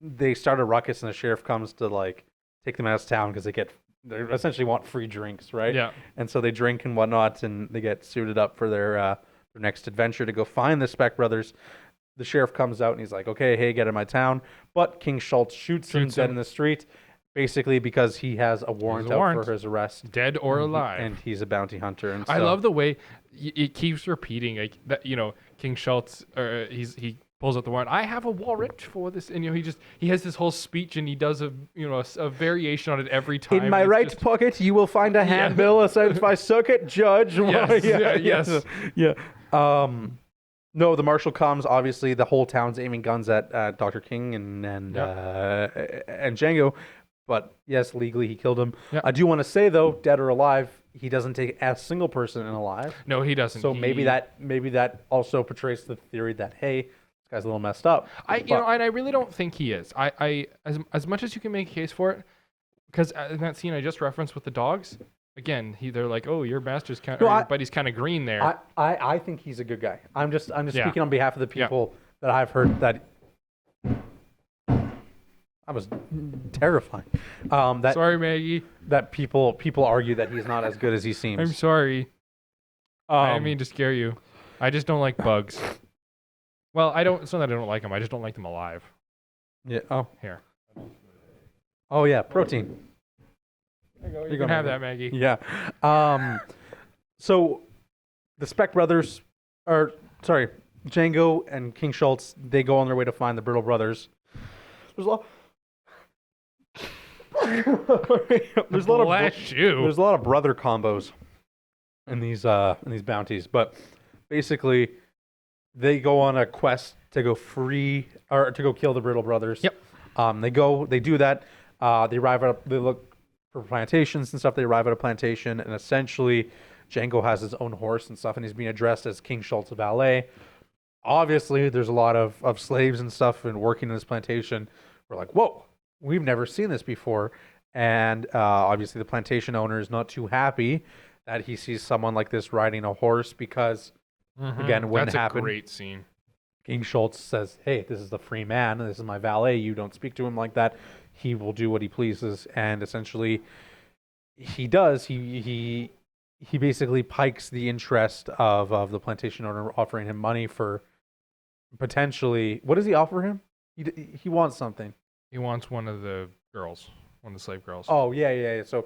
they start a ruckus and the sheriff comes to like take them out of town because they essentially want free drinks, right? Yeah. And so they drink and whatnot, and they get suited up for their next adventure to go find the Speck brothers. The sheriff comes out and he's like, "Okay, hey, get in my town." But King Schultz shoots him dead in the street, basically because he has a warrant out for his arrest, Dead or alive. and he's a bounty hunter. And so, I love the way it keeps repeating like that. You know, King Schultz, he pulls out the warrant. I have a warrant for this, and you know, he has this whole speech, and he does a variation on it every time. in my It's right just- pocket, you will find a handbill signed by Circuit Judge. Yes, yes. Yeah. No, the marshal comes. Obviously, the whole town's aiming guns at Dr. King and Django. But yes, legally he killed him. Yep. I do want to say though, dead or alive, he doesn't take a single person in alive. No, he doesn't. So maybe that also portrays the theory that hey, this guy's a little messed up. And I really don't think he is. I as much as you can make a case for it, because in that scene I just referenced with the dogs, again, they're like, oh, your master's kind, your buddy's kind of green there. I think he's a good guy. I'm just Yeah. speaking on behalf of the people that I've heard that. I was terrifying. That Sorry, Maggie. that people argue that he's not as good as he seems. I'm sorry. I didn't mean to scare you. I just don't like bugs. Well, I don't. It's not that I don't like them. I just don't like them alive. Yeah. Oh. Here. Oh yeah. Protein. You can have that, Maggie. Yeah. So the Speck brothers, Django and King Schultz, they go on their way to find the Brittle brothers. There's a lot. There's a lot Bless you. There's a lot of brother combos in these bounties, but basically they go on a quest to go kill the Brittle brothers. Yep. They do that. They look for plantations and stuff. They arrive at a plantation, and essentially Django has his own horse and stuff, and he's being addressed as King Schultz valet. Obviously, there's a lot of slaves and stuff and working in this plantation. We're like, whoa, we've never seen this before. And obviously, the plantation owner is not too happy that he sees someone like this riding a horse because, again, it wouldn't That's happen. a great scene. King Schultz says, hey, this is the free man. This is my valet. You don't speak to him like that. He will do what he pleases. And essentially, he does. He basically pikes the interest of the plantation owner, offering him money for potentially, what does he offer him? He wants something. He wants one of the girls, one of the slave girls. Oh yeah. So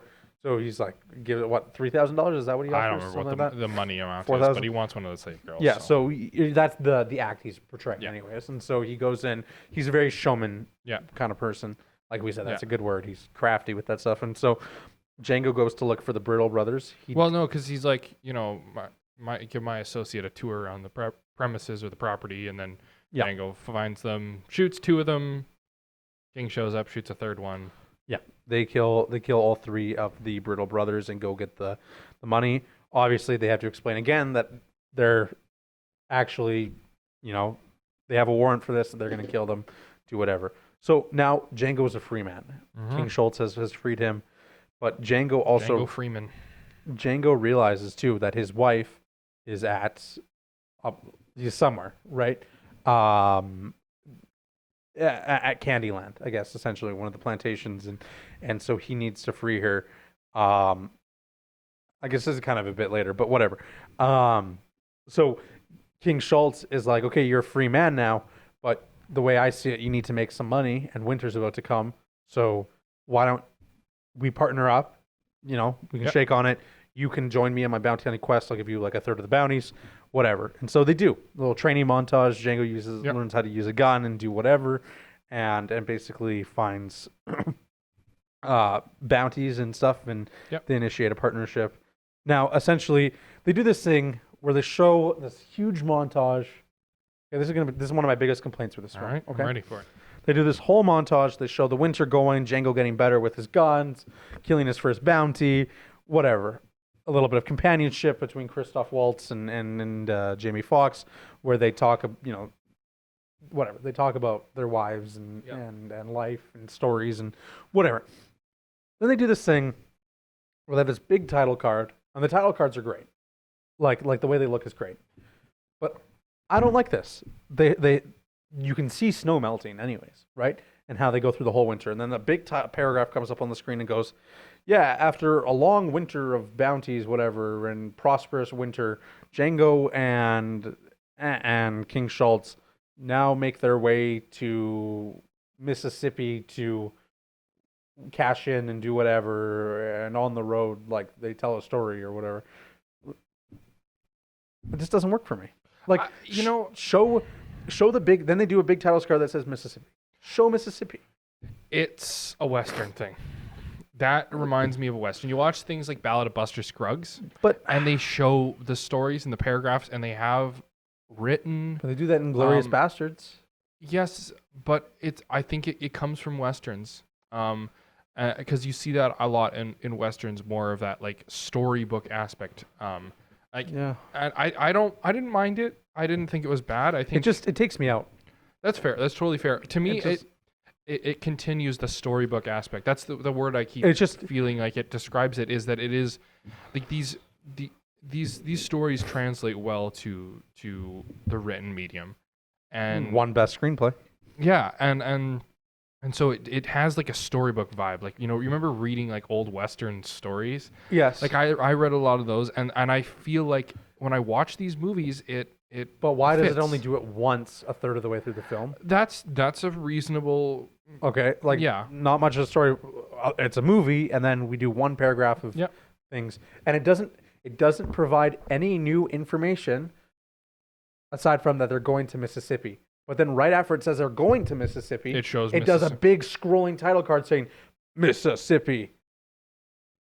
he's like, give it what, $3,000? Is that what he offers? I don't remember what Something like that? the money amount is, 4,000? but he wants one of the slave girls. Yeah, so that's the act he's portraying, Yeah. anyways. And so he goes in. He's a very showman Yeah. kind of person. Like we said, that's Yeah. a good word. He's crafty with that stuff. And so Django goes to look for the Brittle brothers. Well, no, because he's like, give my associate a tour around the premises or the property, and then Yeah. Django finds them, shoots two of them. King shows up, shoots a third one. Yeah, they kill all three of the Brittle brothers and go get the money. Obviously, they have to explain again that they're actually, they have a warrant for this, and they're going to kill them, do whatever. So now Django is a free man. King Schultz has freed him, but Django also Django Freeman. Django realizes too that his wife is at somewhere, right? At Candyland, I guess, essentially one of the plantations, and so he needs to free her. I guess this is kind of a bit later, but whatever. So King Schultz is like, okay, you're a free man now, but the way I see it, you need to make some money, and winter's about to come. So why don't we partner up? We can Yep. shake on it. you can join me on my bounty hunting quest. I'll give you like a third of the bounties, whatever. And so they do a little training montage. Django learns how to use a gun and do whatever, and basically finds bounties and stuff, and they initiate a partnership. Now, essentially, they do this thing where they show this huge montage. Okay, this is one of my biggest complaints with this film. All right, okay? I'm ready for it. They do this whole montage. They show the winter going, Django getting better with his guns, killing his first bounty, whatever. A little bit of companionship between Christoph Waltz and Jamie Foxx, where they talk, whatever. They talk about their wives and life and stories and whatever. Then they do this thing where they have this big title card, and the title cards are great. Like the way they look is great. But I don't like this. You can see snow melting anyways, right? And how they go through the whole winter. And then the big paragraph comes up on the screen and goes, yeah, after a long winter of bounties, whatever, and prosperous winter, Django and King Schultz now make their way to Mississippi to cash in and do whatever, and on the road, like, they tell a story or whatever. It just doesn't work for me. Like, show the big, then they do a big title card that says Mississippi. Show Mississippi. It's a Western thing. That reminds me of a Western. You watch things like Ballad of Buster Scruggs, and they show the stories and the paragraphs, and they have written. But they do that in Glorious Bastards. Yes, but I think it comes from Westerns. Because you see that a lot in Westerns, more of that like storybook aspect. And I didn't mind it. I didn't think it was bad. I think it takes me out. That's fair. That's totally fair. To me, it continues the storybook aspect. That's the word I keep feeling like it describes it, is that it is like these stories translate well to the written medium. And one best screenplay. Yeah, and so it has like a storybook vibe. Like, you remember reading like old Western stories? Yes. Like I read a lot of those, and I feel like when I watch these movies, it But why fits. does it only do it once a third of the way through the film? That's a reasonable. Okay, like, not much of a story. It's a movie, and then we do one paragraph of things, and it doesn't provide any new information aside from that they're going to Mississippi. But then right after it says they're going to Mississippi, it does a big scrolling title card saying Mississippi.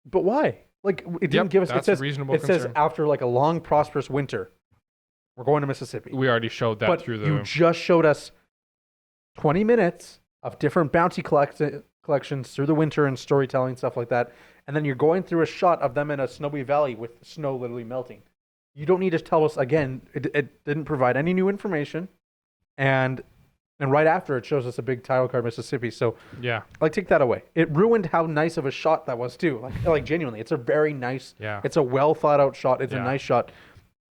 But why? Like, it didn't give us. That's it says, a reasonable it says concern. after like a long prosperous winter, we're going to Mississippi. We already showed that through the. You just showed us 20 minutes of different bounty collections through the winter and storytelling, stuff like that. And then you're going through a shot of them in a snowy valley with snow literally melting. You don't need to tell us again. It didn't provide any new information. And right after it shows us a big title card, Mississippi. So like, take that away. It ruined how nice of a shot that was too. Like genuinely, it's a very nice. Yeah. It's a well thought out shot. It's a nice shot.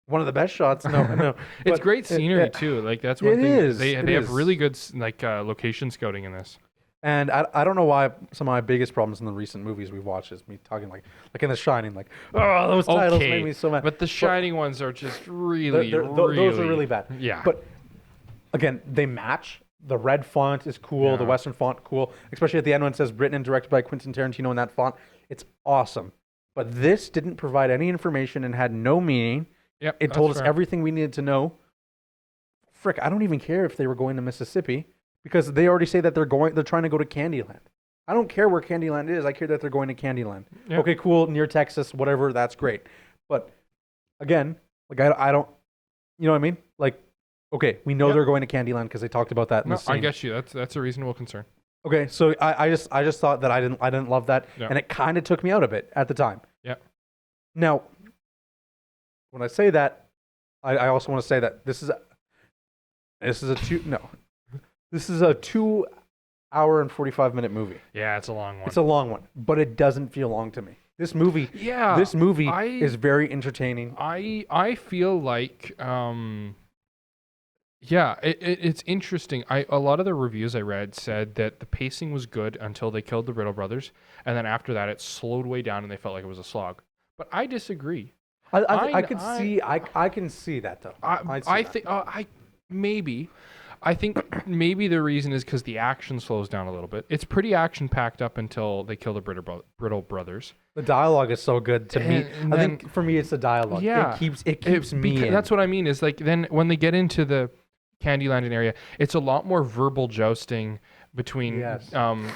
One of the best shots. No. It's great scenery too. Like, that's one thing. They have really good location scouting in this. And I don't know why some of my biggest problems in the recent movies we've watched is me talking like in The Shining, like, oh, those titles made me so mad. But the Shining ones are just really, those are really bad. Yeah. But again, they match. The red font is cool. The Western font, cool. Especially at the end when it says written and directed by Quentin Tarantino in that font. It's awesome. But this didn't provide any information and had no meaning. Yep, it told us everything we needed to know. Frick, I don't even care if they were going to Mississippi, because they already say that they're trying to go to Candyland. I don't care where Candyland is. I care that they're going to Candyland. Yep. Okay, cool, near Texas, whatever, that's great. But again, like, I don't, you know what I mean? Like, okay, we know they're going to Candyland because they talked about that in the scene. I get you. That's a reasonable concern. Okay, so I just thought that I didn't love that, and it kind of took me out a bit at the time. Yeah. Now, when I say that, I also want to say that this is a 2 hour and 45-minute movie. Yeah, it's a long one. It's a long one, but it doesn't feel long to me. This movie is very entertaining. I feel like it's interesting. A lot of the reviews I read said that the pacing was good until they killed the Riddle brothers, and then after that it slowed way down and they felt like it was a slog. But I disagree. I can see that though. I think maybe. I think maybe the reason is because the action slows down a little bit. It's pretty action packed up until they kill the Brittle brothers. The dialogue is so good to me. And I think for me, it's the dialogue. Yeah, it keeps me in. That's what I mean. Is like then when they get into the Candyland area, it's a lot more verbal jousting between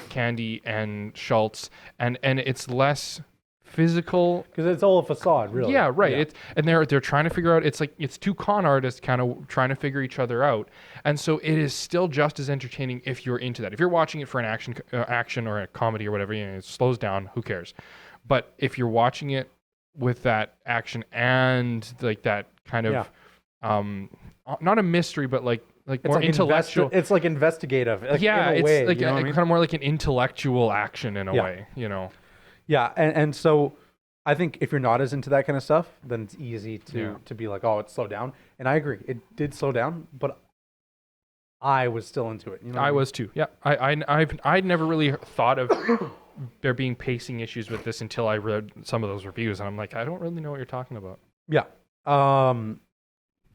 Candy and Schultz, and it's less physical because it's all a facade, really. Yeah, right. Yeah. They're trying to figure out. It's like it's two con artists kind of trying to figure each other out, and so it is still just as entertaining if you're into that. If you're watching it for an action or a comedy or whatever, it slows down. Who cares? But if you're watching it with that action and like that kind of not a mystery, but like it's more like intellectual. It's like investigative. Like, yeah, in a it's way, like you know what I mean? kind of more like an intellectual action in a way. Yeah, and so I think if you're not as into that kind of stuff, then it's easy to be like, oh, it's slowed down. And I agree, it did slow down, but I was still into it. You know, I was too. Yeah, I'd never really thought of there being pacing issues with this until I read some of those reviews, and I'm like, I don't really know what you're talking about. Yeah.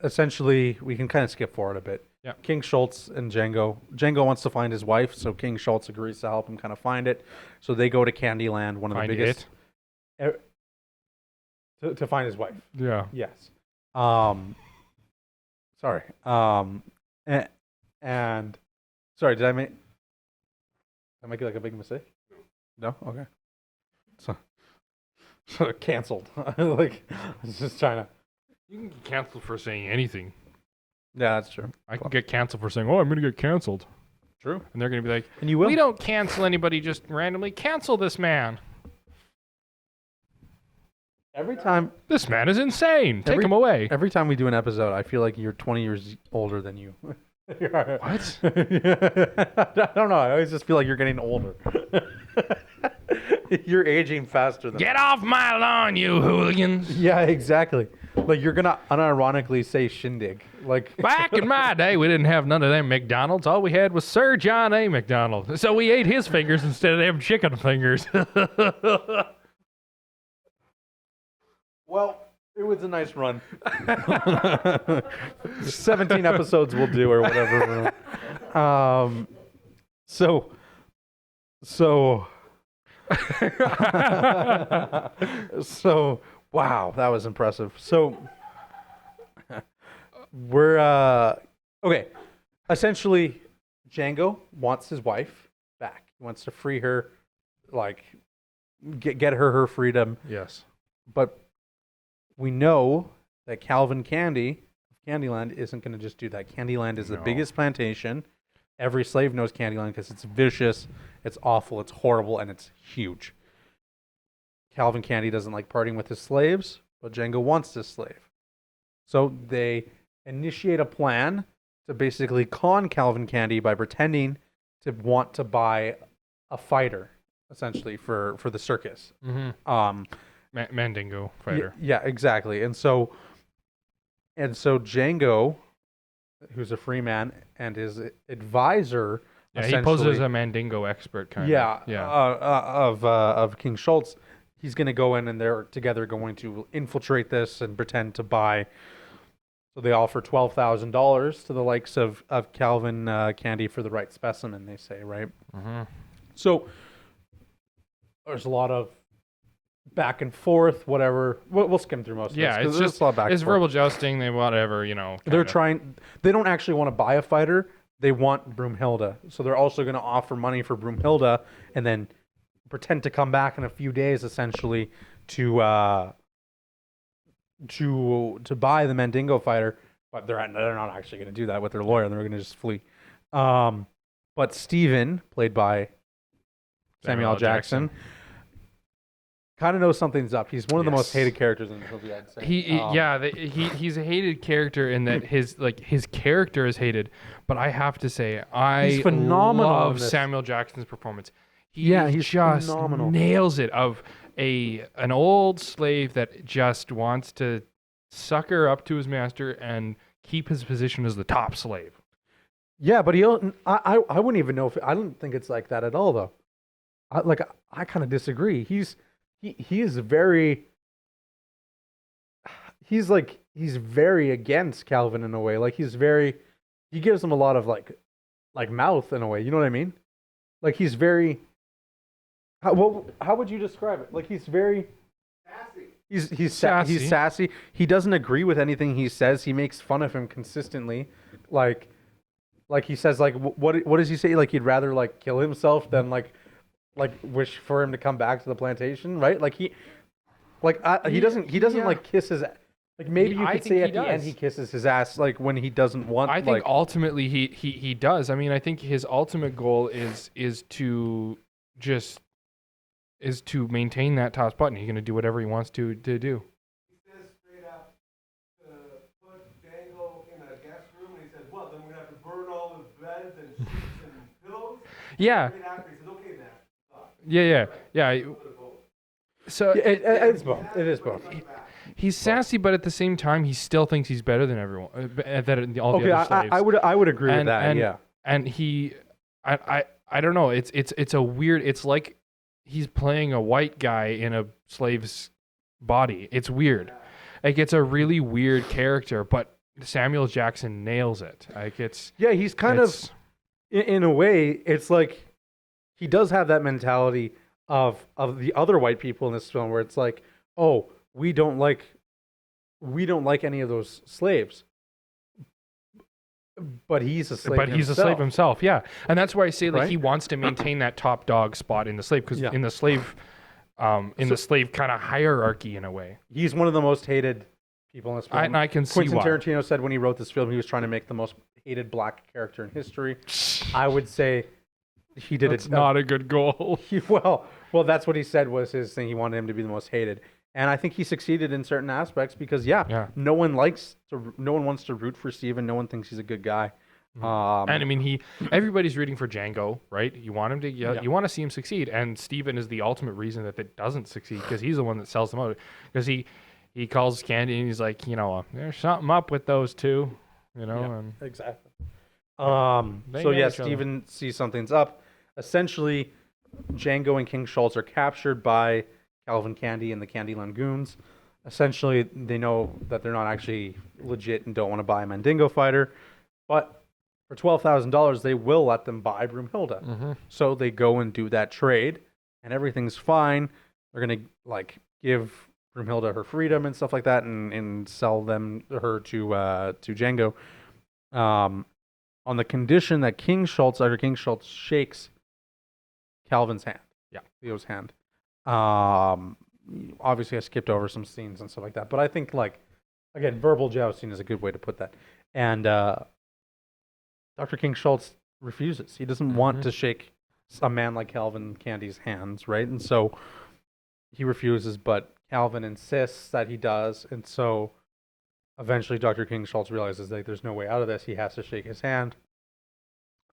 Essentially, we can kind of skip forward a bit. Yeah. King Schultz and Django. Django wants to find his wife, so King Schultz agrees to help him kind of find it. So they go to Candyland, one of the biggest. To find his wife. Yeah. Yes. Sorry. And sorry, did I make like a big mistake? No? Okay. So canceled. Like I was just trying to. You can get canceled for saying anything. Yeah, that's true. I can get canceled for saying, "Oh, I'm going to get canceled." True. And they're going to be like, and you will. We don't cancel anybody just randomly. Cancel this man. Every time. This man is insane. Take him away. Every time we do an episode, I feel like you're 20 years older than you. What? I don't know. I always just feel like you're getting older. You're aging faster than Get off my lawn, you hooligans. Yeah, exactly. Like you're gonna unironically say shindig. Like back in my day, we didn't have none of them McDonald's. All we had was Sir John A. McDonald. So we ate his fingers instead of them chicken fingers. Well, it was a nice run. 17 episodes will do or whatever. So wow, that was impressive. So we're okay. Essentially, Django wants his wife back. He wants to free her, like get her freedom. Yes. But we know that Calvin Candy of Candyland isn't going to just do that. Candyland is the biggest plantation. Every slave knows Candyland because it's vicious, it's awful, it's horrible, and it's huge. Calvin Candy doesn't like parting with his slaves, but Django wants this slave. So they initiate a plan to basically con Calvin Candy by pretending to want to buy a fighter, essentially, for the circus. Mm-hmm. Mandingo fighter. Yeah, exactly. And so Django, who's a free man, and his advisor. Yeah, he poses as a Mandingo expert kind of. Yeah. Of King Schultz. He's going to go in and they're together going to infiltrate this and pretend to buy. So they offer $12,000 to the likes of Calvin Candy for the right specimen, they say, right? Mm-hmm. So there's a lot of back and forth, whatever. We'll skim through most of this. Yeah, it's just a lot of back it's and forth. verbal jousting. They whatever, They're trying. They don't actually want to buy a fighter. They want Broomhilda. So they're also going to offer money for Broomhilda and then pretend to come back in a few days, essentially, to buy the Mandingo fighter. But they're not actually going to do that with their lawyer. They're going to just flee. But Steven, played by Samuel L. Jackson, kind of knows something's up. He's one of the most hated characters in the movie, I'd say. He's a hated character in that his character is hated. But I have to say, He's phenomenal love in this. Samuel Jackson's performance. He's just phenomenal. Nails it of an old slave that just wants to sucker up to his master and keep his position as the top slave. Yeah, but I wouldn't even know I don't think it's like that at all, though. I kind of disagree. He's very against Calvin in a way. Like he's very he gives him a lot of like mouth in a way. You know what I mean? Like he's very. How would you describe it? Like he's very. Sassy. He's Sassy. sassy. He doesn't agree with anything he says. He makes fun of him consistently. Like he says like what does he say? Like he'd rather like kill himself than like wish for him to come back to the plantation, right? Like he doesn't yeah. like kiss his. Like maybe you I could think say he at the end does. he kisses his ass like when he doesn't want. I think ultimately he does. I mean, I think his ultimate goal is to maintain that top spot, and he's going to do whatever he wants to do. He says straight up to put Django in a guest room, and he says, "What? Then we're gonna have to burn all the beds and sheets and pillows." Yeah, Straight after, he says, "Okay, man." yeah. So it's both. It is both. he's sassy, but at the same time, he still thinks he's better than everyone. Than all Okay, the other slaves. I would agree with that. And, Yeah. And I don't know. It's a weird. It's like he's playing a white guy in a slave's body. It's weird. Like it's a really weird character, but Samuel Jackson nails it. Like it's Yeah, he's kind of in a way. It's like he does have that mentality of the other white people in this film, where it's like, oh, we don't like any of those slaves, but he's a slave. But he's a slave himself, yeah. And that's why I say like Right? he wants to maintain that top dog spot in the slave, because Yeah. in the slave kind of hierarchy in a way. He's one of the most hated people in this film. And I can see Quentin why. Tarantino said when he wrote this film, he was trying to make the most hated black character in history. I would say he did It's it. not a good goal. Well, that's what he said was his thing. He wanted him to be the most hated, and I think he succeeded in certain aspects because Yeah. no one wants to root for Steven. No one thinks he's a good guy. And I mean, everybody's rooting for Django, right? You want him to, Yeah. you want to see him succeed, and Steven is the ultimate reason that it doesn't succeed, because he's the one that sells them out. Because he calls Candy and he's like, there's something up with those two, and Exactly. They So know yeah, each other. Steven sees something's up. Essentially, Django and King Schultz are captured by Calvin Candy and the Candyland Goons. Essentially, they know that they're not actually legit and don't want to buy a Mandingo fighter, but for $12,000, they will let them buy Broomhilda. So they go and do that trade, and everything's fine. They're gonna give Broomhilda her freedom and stuff like that, and sell her to Django, on the condition that King Schultz shakes Calvin's hand. Yeah. Leo's hand. Obviously, I skipped over some scenes and stuff like that, but I think again, verbal jousting is a good way to put that. And Dr. King Schultz refuses. He doesn't want to shake a man like Calvin Candy's hands, right? And so he refuses, but Calvin insists that he does, and so eventually Dr. King Schultz realizes that there's no way out of this. He has to shake his hand,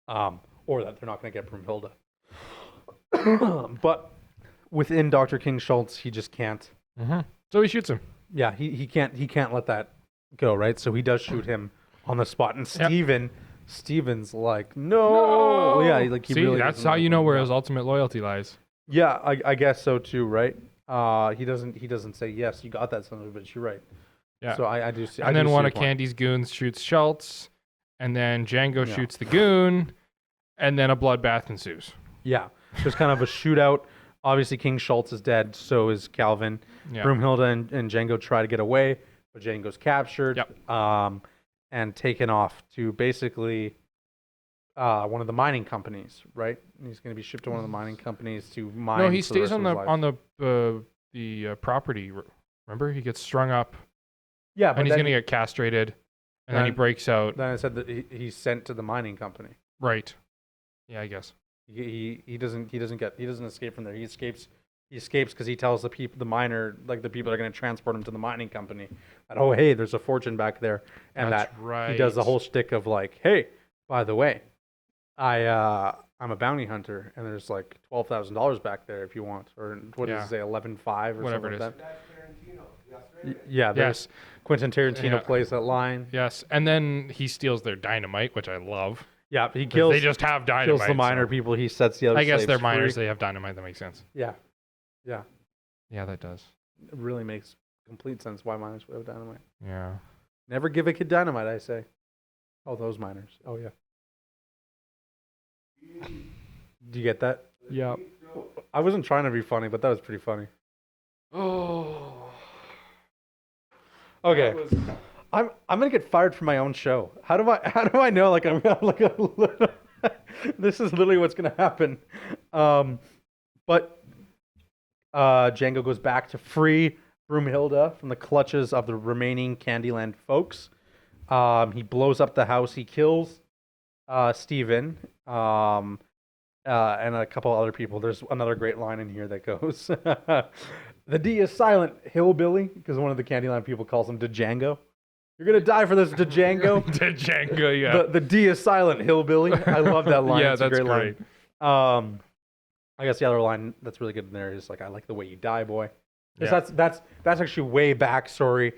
or that they're not going to get Broomhilda. But within Dr. King Schultz, he just can't. so he shoots him. Yeah, he can't let that go, right? So he does shoot him on the spot, and Yep. Steven's like, no. Yeah, he See, really that's doesn't how you like know him. where his ultimate loyalty lies. Yeah, I guess so too, right? He doesn't say yes. You got that, son of a bitch. You're right. Yeah. So I do see. And then one of Candy's goons shoots Schultz, and then Django Yeah. shoots the goon, and then a bloodbath ensues. Yeah, there's kind of a shootout. Obviously, King Schultz is dead. So is Calvin. Yeah. Broomhilda and Django try to get away, but Django's captured. Yep. And taken off to basically one of the mining companies, right? And he's going to be shipped to one of the mining companies to mine. No, he for stays rest on of his life. the property. Remember, he gets strung up, Yeah, but and he's then, gonna get castrated, and then he then- breaks out. then I said that he's sent to the mining company. Right. Yeah, I guess. He doesn't escape from there. He escapes because he tells the people the people that are going to transport him to the mining company that, oh hey, there's a fortune back there, and That's that he does the right. whole shtick of like, hey, by the way, I'm a bounty hunter, and there's like $12,000 back there if you want, or what Yeah. does it say, 11.5 or Whatever something it like is. That's Tarantino. The Australian. that. Yeah, Yes. Quentin Tarantino Yeah. plays that line. Yes, and then he steals their dynamite, which I love. Yeah, he 'Cause kills They just have dynamite. kills the miner so- people. He sets the other. I guess slaves they're miners. free. They have dynamite. That makes sense. Yeah, Yeah, that does. it really makes complete sense why miners would have dynamite. Yeah. Never give a kid dynamite, I say. Oh, those miners. Oh yeah. Do you get that? Yeah. I wasn't trying to be funny, but that was pretty funny. Oh. Okay. I'm gonna get fired from my own show. How do I know like I'm like a little this is literally what's gonna happen. But Django goes back to free Broomhilda from the clutches of the remaining Candyland folks. He blows up the house. He kills Steven and a couple other people. There's another great line in here that goes, "The D is silent, hillbilly," because one of the Candyland people calls him Django. "You're gonna die for this, Django." Django, yeah. The D is silent, hillbilly. I love that line. Yeah, It's a that's great line. I guess the other line that's really good in there is like, "I like the way you die, boy." 'Cause Yeah. that's actually way backstory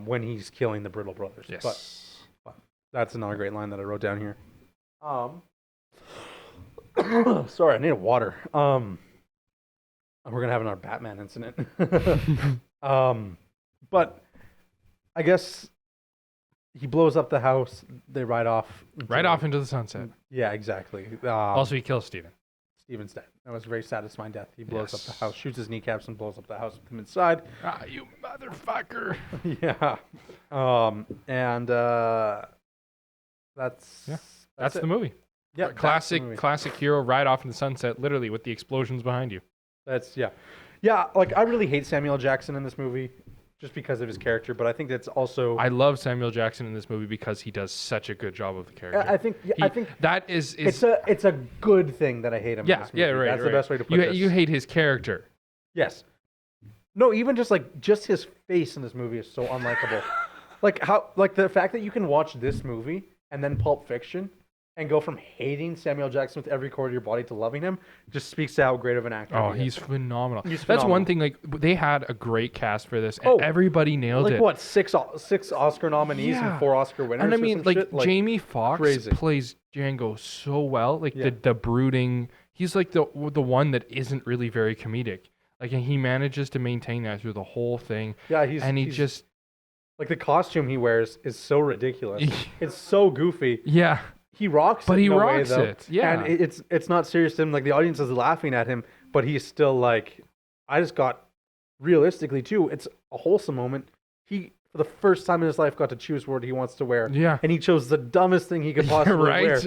when he's killing the Brittle brothers. Yes. But that's another great line that I wrote down here. Sorry, I need water. We're gonna have another Batman incident. But I guess he blows up the house. They ride off. Right off into the sunset. Yeah, exactly. Also, he kills Steven. Steven's dead. That was a very satisfying death. He blows up Yes. the house, shoots his kneecaps, and blows up the house with him inside. Ah, you motherfucker. Yeah. And that's That's it. the movie. Yeah, that's the Classic movie. hero ride off in the sunset, literally with the explosions behind you. That's yeah. Like I really hate Samuel L. Jackson in this movie, just because of his character. But I think that's also I love Samuel Jackson in this movie because he does such a good job of the character. I think He- I think that is it's a good thing that I hate him. in yeah, this movie. yeah, right. That's right. the best way to put this. You hate his character. Yes. No, even just his face in this movie is so unlikable. Like the fact that you can watch this movie and then Pulp Fiction and go from hating Samuel Jackson with every core of your body to loving him just speaks to how great of an actor Oh, he is. he's phenomenal. He's That's one phenomenal. thing. Like they had a great cast for this, and Oh, everybody nailed like it. what six Oscar nominees Yeah. and 4 Oscar winners. And I or mean, some like shit? Jamie Foxx crazy. plays Django so well. Like Yeah. the brooding. He's like the one that isn't really very comedic. Like, and he manages to maintain that through the whole thing. Yeah, He he's just like the costume he wears is so ridiculous. It's so goofy. yeah. He rocks But it he in a rocks way, though. it, yeah. And it's not serious to him. Like the audience is laughing at him, but he's still like, I just got realistically too. It's a wholesome moment. He for the first time in his life got to choose what he wants to wear. Yeah. And he chose the dumbest thing he could possibly wear.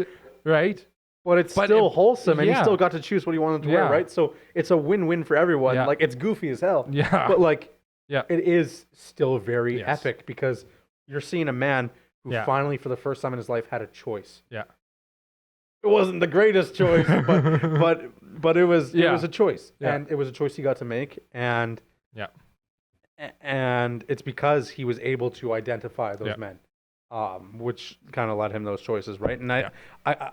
Right. But it's But still it- wholesome, and he yeah. still got to choose what he wanted to wear, Yeah. right? So it's a win-win for everyone. Yeah. Like it's goofy as hell. Yeah. But like, Yeah. it is still very Yes. epic because you're seeing a man who Yeah. finally, for the first time in his life, had a choice. Yeah. It wasn't the greatest choice, but it was Yeah. a choice, Yeah. and it was a choice he got to make, and Yeah. and it's because he was able to identify those Yeah. men, which kind of led him those choices, right? And Yeah. I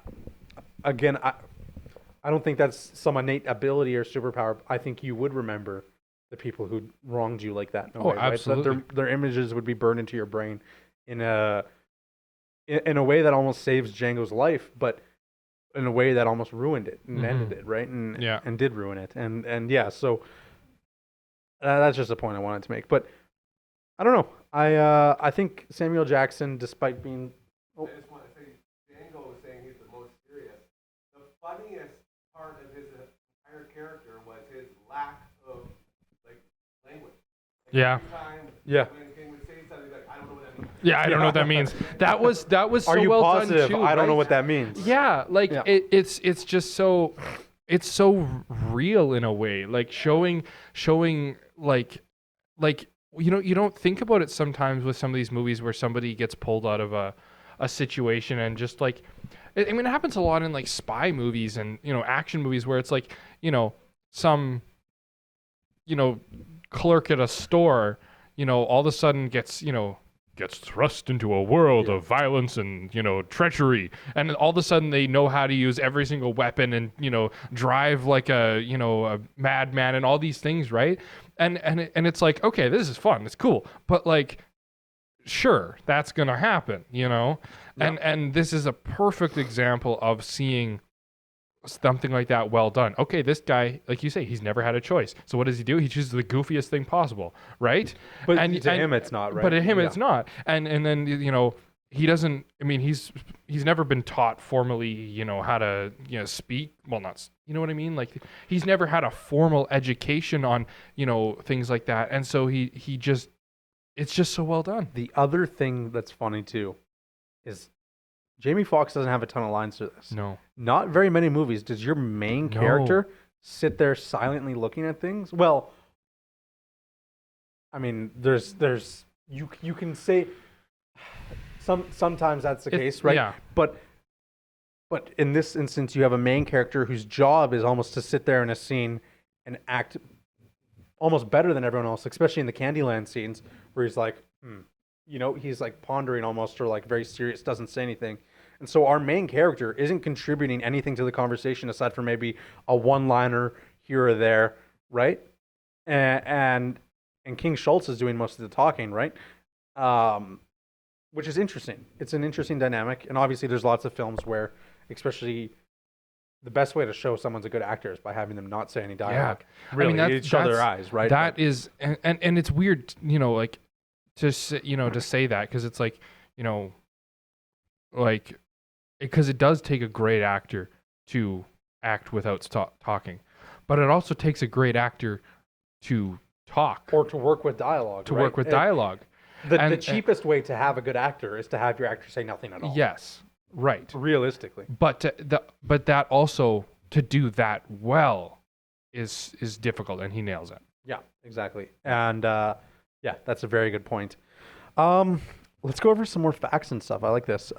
again, I don't think that's some innate ability or superpower. I think you would remember the people who wronged you like that. In a Oh, way, right? That absolutely. their images would be burned into your brain in a way that almost saves Django's life, but in a way that almost ruined it and ended it, right? And Yeah. and did ruin it, and yeah. So that's just a point I wanted to make. But I don't know. I think Samuel Jackson, despite being I just want to say, Django was saying he's the most serious. The funniest part of his entire character was his lack of like language. Like, Yeah. Every time Yeah. when he would say something, he's like, I don't know what that means. Yeah, I don't know what that means. That was so Are you well positive? done too. I don't know right? what that means. Yeah, like Yeah. it's just so it's so real in a way, like showing like you don't think about it sometimes with some of these movies where somebody gets pulled out of a situation and just like I mean it happens a lot in like spy movies and action movies where it's like some clerk at a store all of a sudden gets thrust into a world of violence and treachery, and all of a sudden they know how to use every single weapon and drive like a madman and all these things, right? And it's like, okay, this is fun, it's cool, but like sure, that's gonna happen, and this is a perfect example of seeing something like that well done. Okay, this guy, like you say, he's never had a choice. So what does he do? He chooses the goofiest thing possible, right? But to him, it's not, right? But to him, Yeah. it's not. And then he doesn't. I mean, he's never been taught formally, how to speak. Well, not you know what I mean. Like he's never had a formal education on things like that, and so he just it's just so well done. The other thing that's funny too is Jamie Foxx doesn't have a ton of lines to this. No, Not very many movies does your main No. character sit there silently looking at things. Well, I mean, there's you can say sometimes that's the case, right? Yeah. But in this instance, you have a main character whose job is almost to sit there in a scene and act almost better than everyone else, especially in the Candyland scenes where he's like, he's like pondering almost or like very serious, doesn't say anything. And so our main character isn't contributing anything to the conversation aside from maybe a one-liner here or there, right? And King Schultz is doing most of the talking, right? Which is interesting. It's an interesting dynamic. And obviously there's lots of films where, especially the best way to show someone's a good actor is by having them not say any dialogue. Yeah. Really, I mean, you show their eyes, right? That is, and it's weird, like to say, to say that because it's like, like, because it does take a great actor to act without talking, but it also takes a great actor to talk Or to work with dialogue. to right? work with dialogue. The cheapest way to have a good actor is to have your actor say nothing at all. Yes, right. Realistically. But that also to do that well is difficult, and he nails it. Yeah, exactly. And yeah, that's a very good point. Let's go over some more facts and stuff. I like this.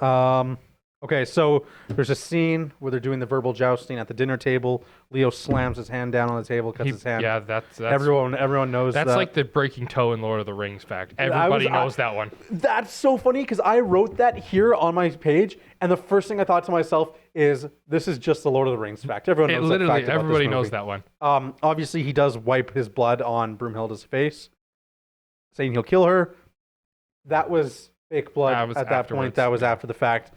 Okay, so there's a scene where they're doing the verbal jousting at the dinner table. Leo slams his hand down on the table, cuts his hand. Yeah, that's everyone knows that's that. like the breaking toe in Lord of the Rings fact. Everybody knows that one. That's so funny because I wrote that here on my page, and the first thing I thought to myself is, "This is just the Lord of the Rings fact." Everyone knows that fact about this everybody knows movie. that one. Obviously, he does wipe his blood on Broomhilda's face, saying he'll kill her. That was fake blood That was at that point. afterwards. That was after the fact,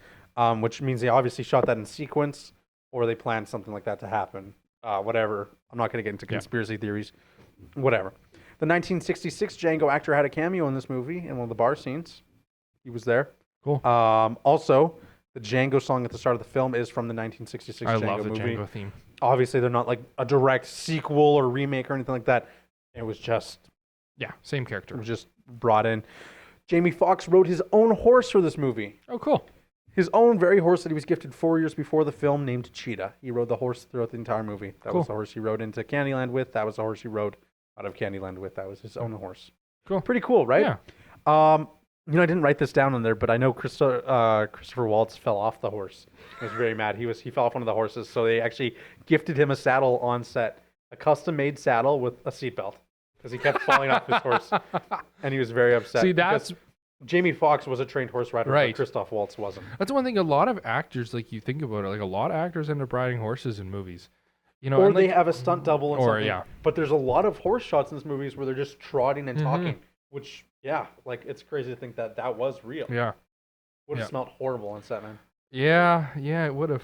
which means they obviously shot that in sequence, or they planned something like that to happen. Whatever. I'm not going to get into conspiracy theories. Whatever. The 1966 Django actor had a cameo in this movie in one of the bar scenes. He was there. Cool. Also, the Django song at the start of the film is from the 1966 I Django love the movie. Django theme. Obviously, they're not like a direct sequel or remake or anything like that. It was just Yeah, same character. brought in. Jamie Foxx rode his own horse for this movie. Oh, cool. His own very horse that he was gifted 4 years before the film, named Cheetah. He rode the horse throughout the entire movie. That Cool. was the horse he rode into Candyland with. That was the horse he rode out of Candyland with. That was his own horse. Cool. Pretty cool, right? Yeah. I didn't write this down in there, but I know Christopher Waltz fell off the horse. He was very mad. He fell off one of the horses, so they actually gifted him a saddle on set, a custom-made saddle with a seatbelt, because he kept falling off his horse, and he was very upset. See, because Jamie Foxx was a trained horse rider, Right. but Christoph Waltz wasn't. That's one thing. A lot of actors, like you think about it, like a lot of actors end up riding horses in movies. Or and they like, have a stunt double and or, something. yeah. But there's a lot of horse shots in this movies where they're just trotting and Mhm. talking, which, yeah, like it's crazy to think that was real. Yeah. Would have Yeah. smelled horrible on set, man. Yeah, it would have.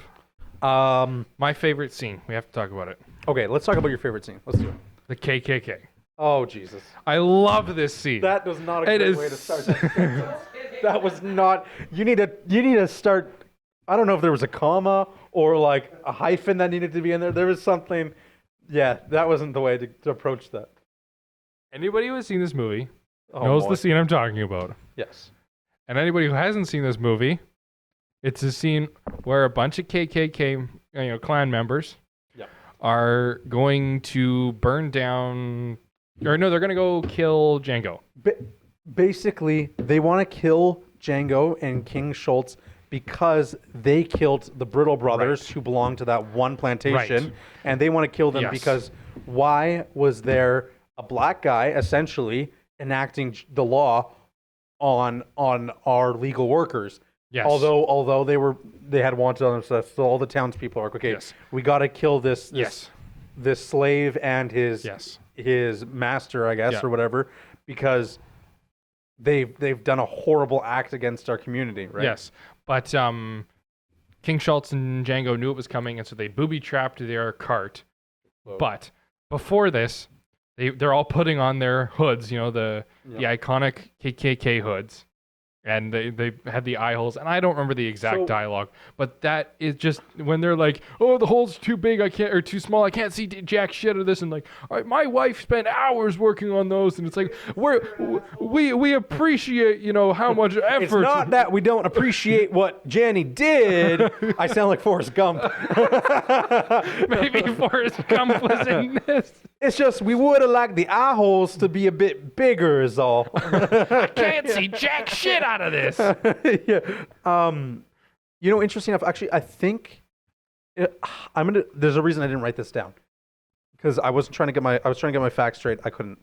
My favorite scene. We have to talk about it. Okay, let's talk about your favorite scene. Let's do it. The KKK. Oh, Jesus. I love this scene. That was not a It great is way to start that sentence. That was not. You need to start. I don't know if there was a comma or like a hyphen that needed to be in there. There was something. Yeah, that wasn't the way to approach that. Anybody who has seen this movie Oh, knows boy. the scene I'm talking about. Yes. And anybody who hasn't seen this movie, it's a scene where a bunch of KKK, clan members Yep. are going to burn down, or no, they're going to go kill Django. Basically, they want to kill Django and King Schultz because they killed the Brittle brothers Right. who belonged to that one plantation, Right. and they want to kill them Yes. because why was there a black guy essentially enacting the law on our legal workers? Yes. Although they had wanted on them stuff, so all the townspeople are like, okay, Yes. we got to kill this Yes. this slave and his Yes. his master, I guess, Yeah. or whatever, because they've done a horrible act against our community, right? Yes. But King Schultz and Django knew it was coming, and so they booby-trapped their cart. Whoa. But before this, they're all putting on their hoods, the iconic KKK hoods. and they had the eye holes, and I don't remember the exact So- dialogue, but that is just when they're like, oh, the hole's too big, I can't, or too small, I can't see jack shit of this, and like, all right, my wife spent hours working on those, and it's like, we appreciate, you know, how much effort. It's not that we don't appreciate what Jenny did. I sound like Forrest Gump. Maybe Forrest Gump was in this. It's just we would have liked the eye holes to be a bit bigger, is all. I can't see jack shit out of this. Yeah. You know, interesting enough. Actually, I think there's a reason I didn't write this down because I was trying to get my facts straight. I couldn't.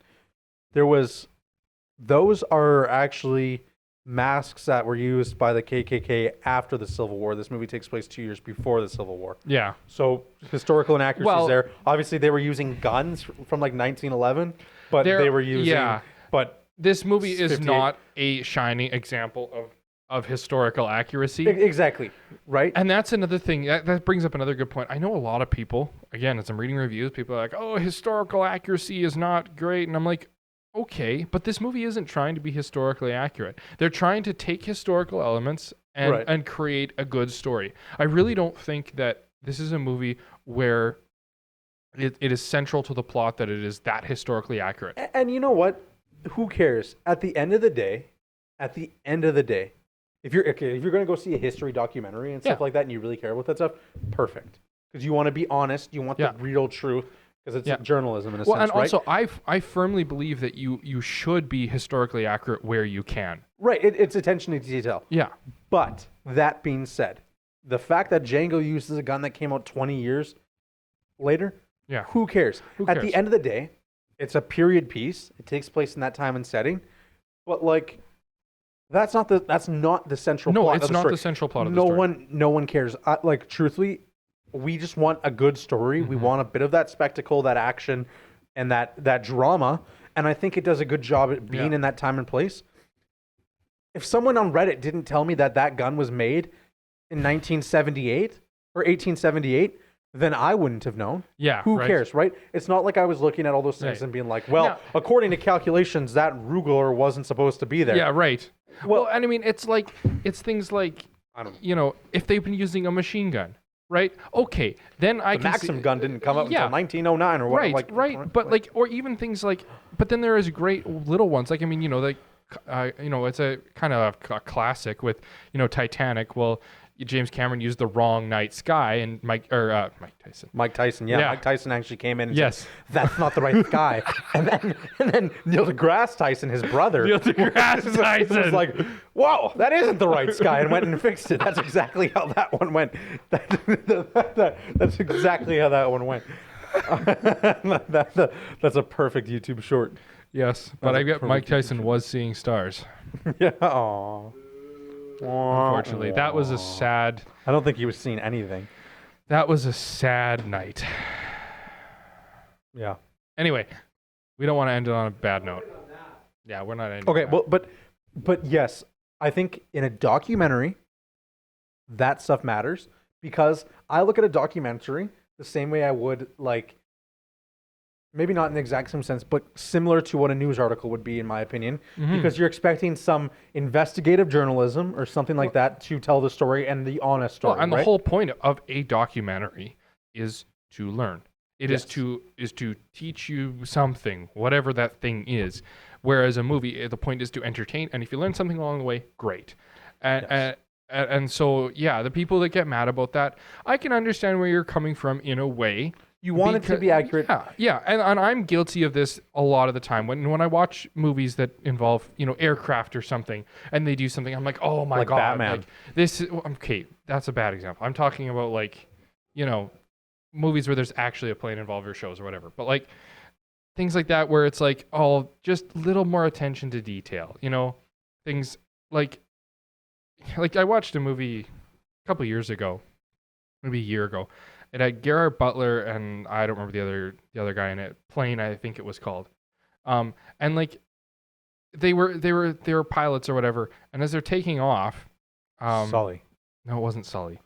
Those are actually masks that were used by the KKK after the Civil War. This movie takes place 2 years before the Civil War. Yeah. So historical inaccuracies Well- there. Obviously, they were using guns from like 1911, but they were using. Yeah. But This movie is 58. not a shining example of historical accuracy. exactly right. And that's another thing. That brings up another good point. I know a lot of people, again, as I'm reading reviews, people are like, oh, historical accuracy is not great. And I'm like, okay, but this movie isn't trying to be historically accurate. They're trying to take historical elements and, Right. and create a good story. I really don't think that this is a movie where it is central to the plot that it is that historically accurate. And you know what? Who cares? At the end of the day, if you're going to go see a history documentary and stuff Yeah. like that, and you really care about that stuff, perfect. Because you want to be honest, you want Yeah. the real truth, because it's Yeah. journalism in a Well, sense, and right? also, I firmly believe that you should be historically accurate where you can. Right. It's attention to detail. Yeah. But that being said, the fact that Django uses a gun that came out 20 years later, Yeah. who cares? Who At cares? the end of the day, it's a period piece. It takes place in that time and setting. But like, that's not the central No, plot it's of the not story. the central plot of the story. No one cares. Like, truthfully, we just want a good story. Mm-hmm. We want a bit of that spectacle, that action, and that drama. And I think it does a good job at being Yeah. in that time and place. If someone on Reddit didn't tell me that gun was made in 1978 or 1878, then I wouldn't have known. Yeah, Who right. cares, right? It's not like I was looking at all those things Right. and being like, well, Now- according to calculations, that Ruger wasn't supposed to be there. Yeah, right. Well, and I mean, it's things like, I don't know. you know, if they've been using a machine gun, right? Okay, then I The can Maxim see, gun didn't come out Yeah. until 1909 or what? Right. But like, or even things like, but then there is great little ones. Like, I mean, you know, like, you know, it's a kind of a classic with, you know, Titanic. Well, James Cameron used the wrong night sky, and Mike Tyson. Mike Tyson, yeah. Yeah. Mike Tyson actually came in and Yes. said, that's not the right guy. and then Neil deGrasse Tyson, his brother, Neil deGrasse was Tyson. like, whoa, that isn't the right sky, and went and fixed it. That's exactly how that one went. That's exactly how that one went. That's a perfect YouTube short. Yes, but That's a I bet Mike perfect Tyson was seeing stars. Yeah. Aw. Unfortunately, that was a sad. I don't think he was seeing anything. That was a sad night. Yeah. Anyway, we don't want to end it on a bad note. Yeah, we're not ending. Okay, on well, but yes, I think in a documentary, that stuff matters because I look at a documentary the same way I would like, maybe not in the exact same sense, but similar to what a news article would be, in my opinion, Mm-hmm. because you're expecting some investigative journalism or something like that to tell the story and the honest story. Well, and right? the whole point of a documentary is to learn. It is Yes. to teach you something, whatever that thing is. Whereas a movie, the point is to entertain, and if you learn something along the way, great. And so, yeah, the people that get mad about that, I can understand where you're coming from in a way. You want it to be accurate. Yeah, and I'm guilty of this a lot of the time. When I watch movies that involve, you know, aircraft or something, and they do something, I'm like, oh my Like god, Batman. like this is okay. That's a bad example. I'm talking about like, you know, movies where there's actually a plane involved or shows or whatever. But like things like that where it's like, oh, just little more attention to detail. You know, things like I watched a movie a couple years ago, maybe a year ago. It had Gerard Butler and I don't remember the other guy in it. Plane, I think it was called. And like they were pilots or whatever. And as they're taking off, Sully. no, it wasn't Sully.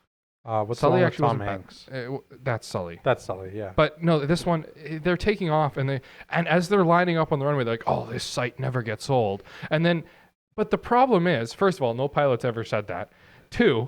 What's Sully the one with actually Tom wasn't Hanks? That's Sully. That's Sully, yeah. But no, this one they're taking off and as they're lining up on the runway, they're like, oh, this site never gets old. And then But the problem is, first of all, no pilot's ever said that. 2,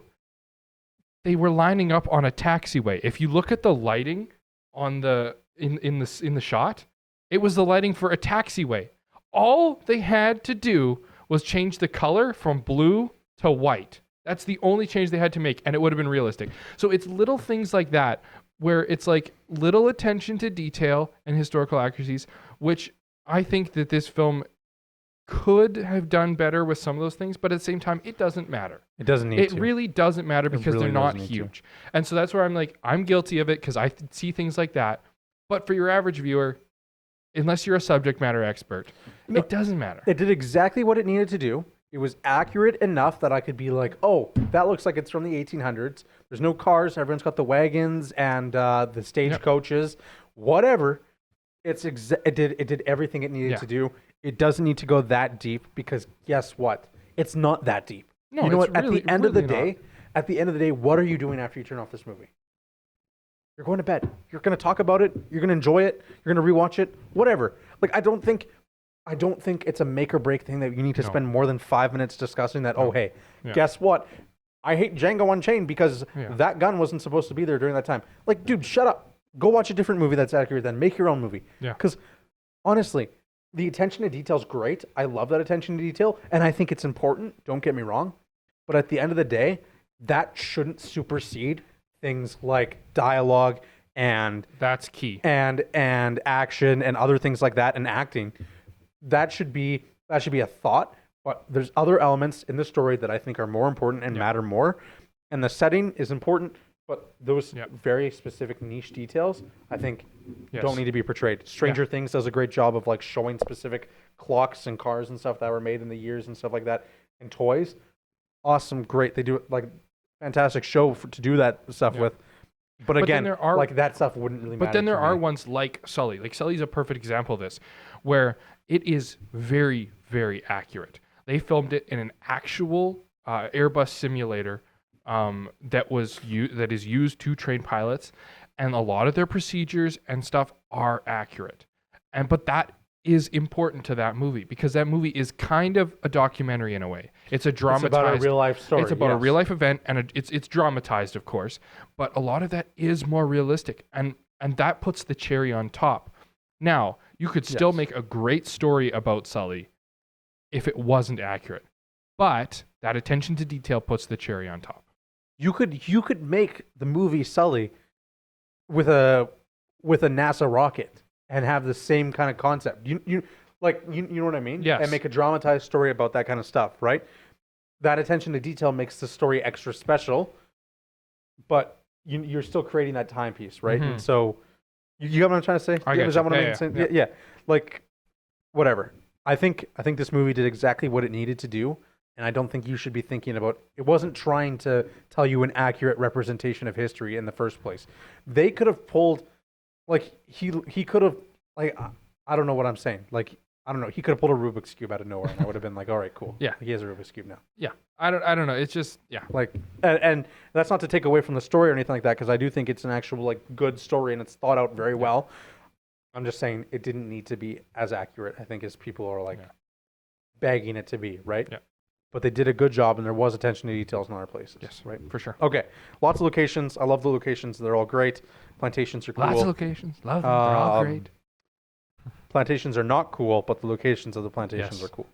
they were lining up on a taxiway. If you look at the lighting on the in the shot, it was the lighting for a taxiway. All they had to do was change the color from blue to white. That's the only change they had to make, and it would have been realistic. So it's little things like that where it's like little attention to detail and historical accuracies, which I think that this film could have done better with some of those things, but at the same time, it doesn't matter. It doesn't need It to. really doesn't matter because really they're not doesn't need to. huge. And so that's where I'm like, I'm guilty of it because I see things like that. But for your average viewer, unless you're a subject matter expert, No. it doesn't matter. It did exactly what it needed to do. It was accurate enough that I could be like, oh, that looks like it's from the 1800s. There's no cars. Everyone's got the wagons and the stagecoaches, whatever. It did everything it needed Yeah. to do. It doesn't need to go that deep because guess what? It's not that deep. No, you know it's what? really- At the end of the really day, what are you doing after you turn off this movie? You're going to bed. You're going to talk about it. You're going to enjoy it. You're going to rewatch it. Whatever. Like I don't think it's a make or break thing that you need to No. spend more than 5 minutes discussing that. Oh, hey, Yeah. guess what? I hate Django Unchained because Yeah. that gun wasn't supposed to be there during that time. Like, dude, shut up. Go watch a different movie that's accurate then. Make your own movie. Yeah. Because honestly, the attention to detail is great. I love that attention to detail, and I think it's important. Don't get me wrong. But at the end of the day, that shouldn't supersede things like dialogue and That's key. and action and other things like that and acting. That should be a thought, but there's other elements in the story that I think are more important and matter more. And the setting is important, but those very specific niche details I think Yes. don't need to be portrayed. Stranger Things does a great job of like showing specific clocks and cars and stuff that were made in the years and stuff like that and toys. Awesome, great. They do it like fantastic show to do that stuff with. But then again, there are- like that stuff wouldn't really matter. But then there to are me. ones like Sully. Like Sully's a perfect example of this, where it is very, very accurate. They filmed it in an actual Airbus simulator that is used to train pilots, and a lot of their procedures and stuff are accurate. But that is important to that movie because that movie is kind of a documentary in a way. It's a dramatized. It's about a real life story. It's about a yes. real life event, and it's dramatized, of course. But a lot of that is more realistic, and that puts the cherry on top. Now, you could still Yes. make a great story about Sully if it wasn't accurate, but that attention to detail puts the cherry on top. You could make the movie Sully with a NASA rocket and have the same kind of concept. You know what I mean? Yes. And make a dramatized story about that kind of stuff, right? That attention to detail makes the story extra special, but you're still creating that timepiece, right? Mhm. And so you get what I'm trying to say? I Is get that you. what Yeah, I'm saying? yeah. Yeah. Like whatever. I think this movie did exactly what it needed to do. And I don't think you should be thinking about it wasn't trying to tell you an accurate representation of history in the first place. They could have pulled like he could have like I don't know what I'm saying. Like I don't know. He could have pulled a Rubik's Cube out of nowhere and I would have been like, all right, cool. Yeah. He has a Rubik's Cube now. Yeah, I don't know. It's just Like and that's not to take away from the story or anything like that, because I do think it's an actual like good story and it's thought out very well. I'm just saying it didn't need to be as accurate, I think, as people are like begging it to be, right? Yeah. But they did a good job and there was attention to details in other places. Yes, Right. for sure. Okay. Lots of locations. I love the locations. They're all great. Plantations are cool. Lots of locations. Love them. They're all great. Plantations are not cool, but the locations of the plantations Yes. are cool.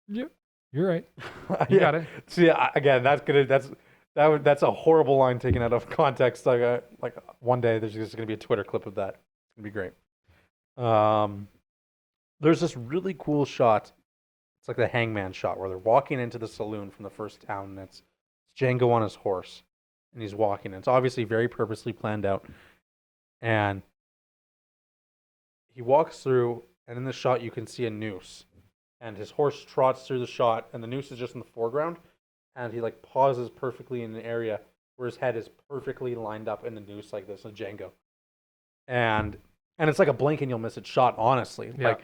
Yep, you're right. You got it. See, again, that's a horrible line taken out of context. Like one day there's just gonna be a Twitter clip of that. It's gonna be great. There's this really cool shot. It's like the hangman shot where they're walking into the saloon from the first town, and it's Django on his horse, and he's walking. And it's obviously very purposely planned out. And he walks through, and in the shot you can see a noose. And his horse trots through the shot, and the noose is just in the foreground. And he like pauses perfectly in an area where his head is perfectly lined up in the noose like this, a Django. And it's like a blink and you'll miss it shot, honestly. Yeah. Like,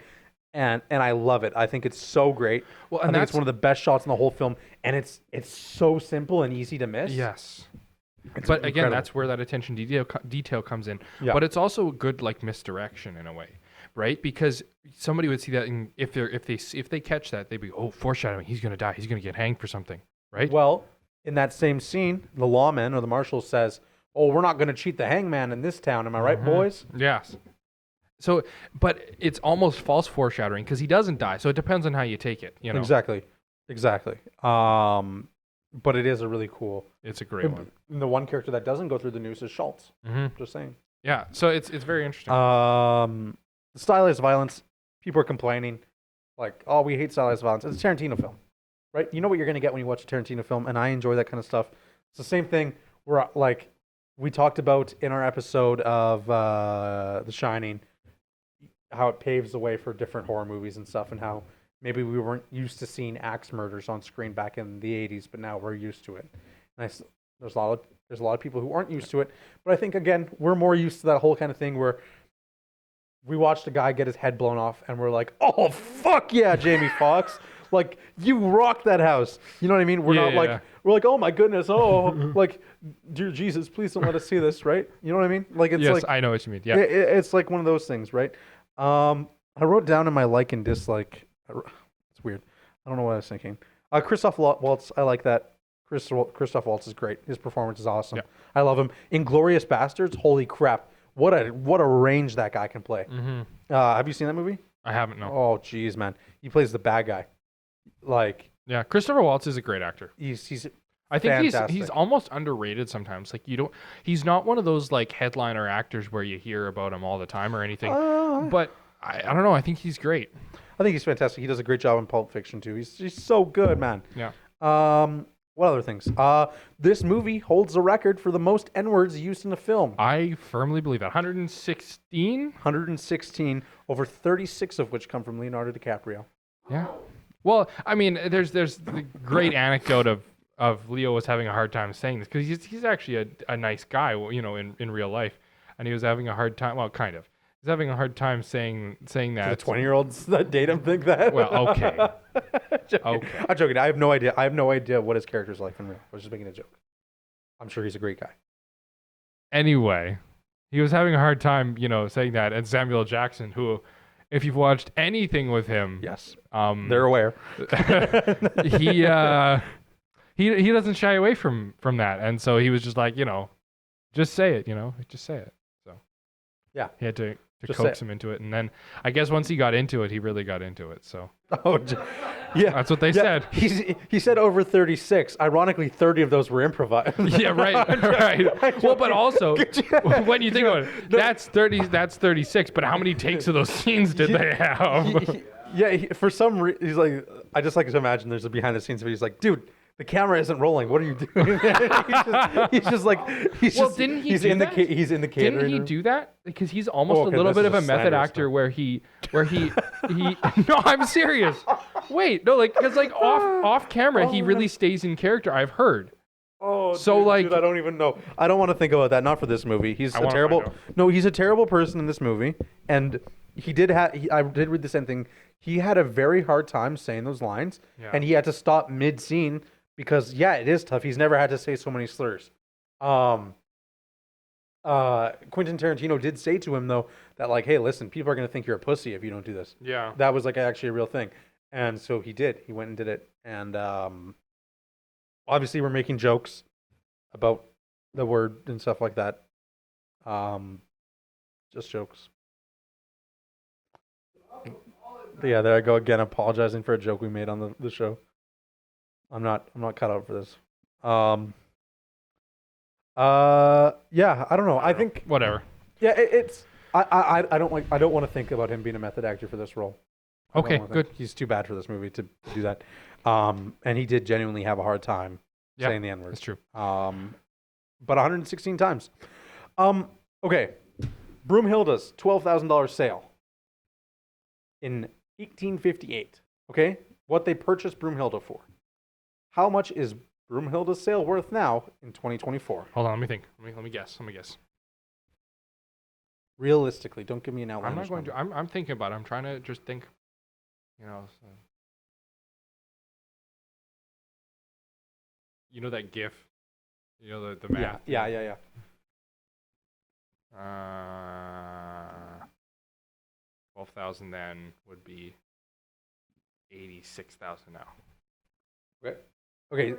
and I love it. I think it's so great. Well, I and think it's that's one of the best shots in the whole film, and it's so simple and easy to miss. yes. It's But again, incredible. that's where that attention detail comes in. Yeah. But it's also a good like misdirection in a way, right? Because somebody would see that, and if they catch that, they'd be, oh, foreshadowing. He's gonna die. He's gonna get hanged for something, right? Well, in that same scene, the lawman or the marshal says, "Oh, we're not going to cheat the hangman in this town. Am I right, boys?" Yes. So, but it's almost false foreshadowing because he doesn't die. So it depends on how you take it. You know, Exactly. But it is a really cool. it's a great one. And the one character that doesn't go through the noose is Schultz. Just saying. Yeah. So it's very interesting. The stylized violence. People are complaining, like, "Oh, we hate stylized violence." It's a Tarantino film, right? You know what you're going to get when you watch a Tarantino film, and I enjoy that kind of stuff. It's the same thing. Where like we talked about in our episode of The Shining, how it paves the way for different horror movies and stuff, and how maybe we weren't used to seeing axe murders on screen back in the 80s, but now we're used to it. And there's a lot of people who aren't used to it, but I think again we're more used to that whole kind of thing where we watched a guy get his head blown off, and we're like, "Oh fuck yeah, Jamie Foxx! Like you rock that house." You know what I mean? We're not like we're like, "Oh my goodness, oh like dear Jesus, please don't let us see this," right? You know what I mean? Like it's yes, like I know what you mean. Yeah. it's like one of those things, right? I wrote down in my like and dislike. It's weird. I don't know what I was thinking. Christoph Waltz, I like that. Christoph Waltz is great. His performance is awesome. Yeah. I love him. Inglorious Bastards, holy crap! What a range that guy can play. Have you seen that movie? I haven't. No. Oh, jeez, man, he plays the bad guy. Like Yeah. Christopher Waltz is a great actor. he's I think he's fantastic. almost underrated sometimes. Like he's not one of those like headliner actors where you hear about him all the time or anything. But I don't know. I think he's great. I think he's fantastic. He does a great job in Pulp Fiction too. He's so good, man. Yeah. What other things? This movie holds the record for the most N-words used in a film. I firmly believe that 116. 116, over 36 of which come from Leonardo DiCaprio. Yeah. Well, I mean, there's the great anecdote of Leo was having a hard time saying this because he's actually a nice guy, you know, in real life, and he was having a hard time. Well, kind of. He's having a hard time saying that. The 20-year-olds that date him think that. Well, okay. Okay. I'm joking. I have no idea. I have no idea what his character's like in real. I was just making a joke. I'm sure he's a great guy. Anyway, he was having a hard time, you know, saying that. And Samuel L. Jackson, who, if you've watched anything with him, Yes. They're aware. he doesn't shy away from that. And so he was just like, you know, just say it, you know, just say it. So Yeah. he had to Just coax say him into it. And then I guess once he got into it, he really got into it. So Oh, yeah. that's what they said. He said over 36. Ironically, 30 of those were improvised. Yeah, right. Right. Well, but also when you think about it, that's 36, but how many takes of those scenes did they have? For some reason, he's like, I just like to imagine there's a behind the scenes video. He's like, dude, the camera isn't rolling. What are you doing? He's in the catering Didn't he room. do that? Because he's almost Okay, a little this bit is of a a method slander actor where he no, I'm serious. Wait, no, like because like off camera he really stays in character. I've heard. Oh, So, dude, like- dude, I don't even know. I don't want to think about that. Not for this movie. He's I a wanna terrible. find out. No, he's a terrible person in this movie, and he did have. I did read the same thing. He had a very hard time saying those lines, Yeah. and he had to stop mid scene because it is tough. He's never had to say so many slurs. Quentin Tarantino did say to him though that like, hey, listen, people are gonna think you're a pussy if you don't do this. Yeah. That was like actually a real thing, and so he did. He went and did it, and obviously we're making jokes about the word and stuff like that. Just jokes. Yeah, there I go again, apologizing for a joke we made on the show. I'm not cut out for this. Yeah, I don't know. I think Whatever. yeah, it's I don't want to think about him being a method actor for this role. I don't Okay, wanna good. think. He's too bad for this movie to do that. And he did genuinely have a hard time Yeah, saying the N word. that's true. But 116 times. Okay. Broomhilda's $12,000 sale in 1858. Okay, what they purchased Broomhilda for. How much is Broomhilda's sale worth now in 2024? Hold on, let me think. Let me guess. Realistically, don't give me an outline. I'm not going to. I'm thinking about it. I'm trying to just think. You know. So. You know that GIF. You know the math. Yeah. 12,000 then would be 86,000 now. Okay.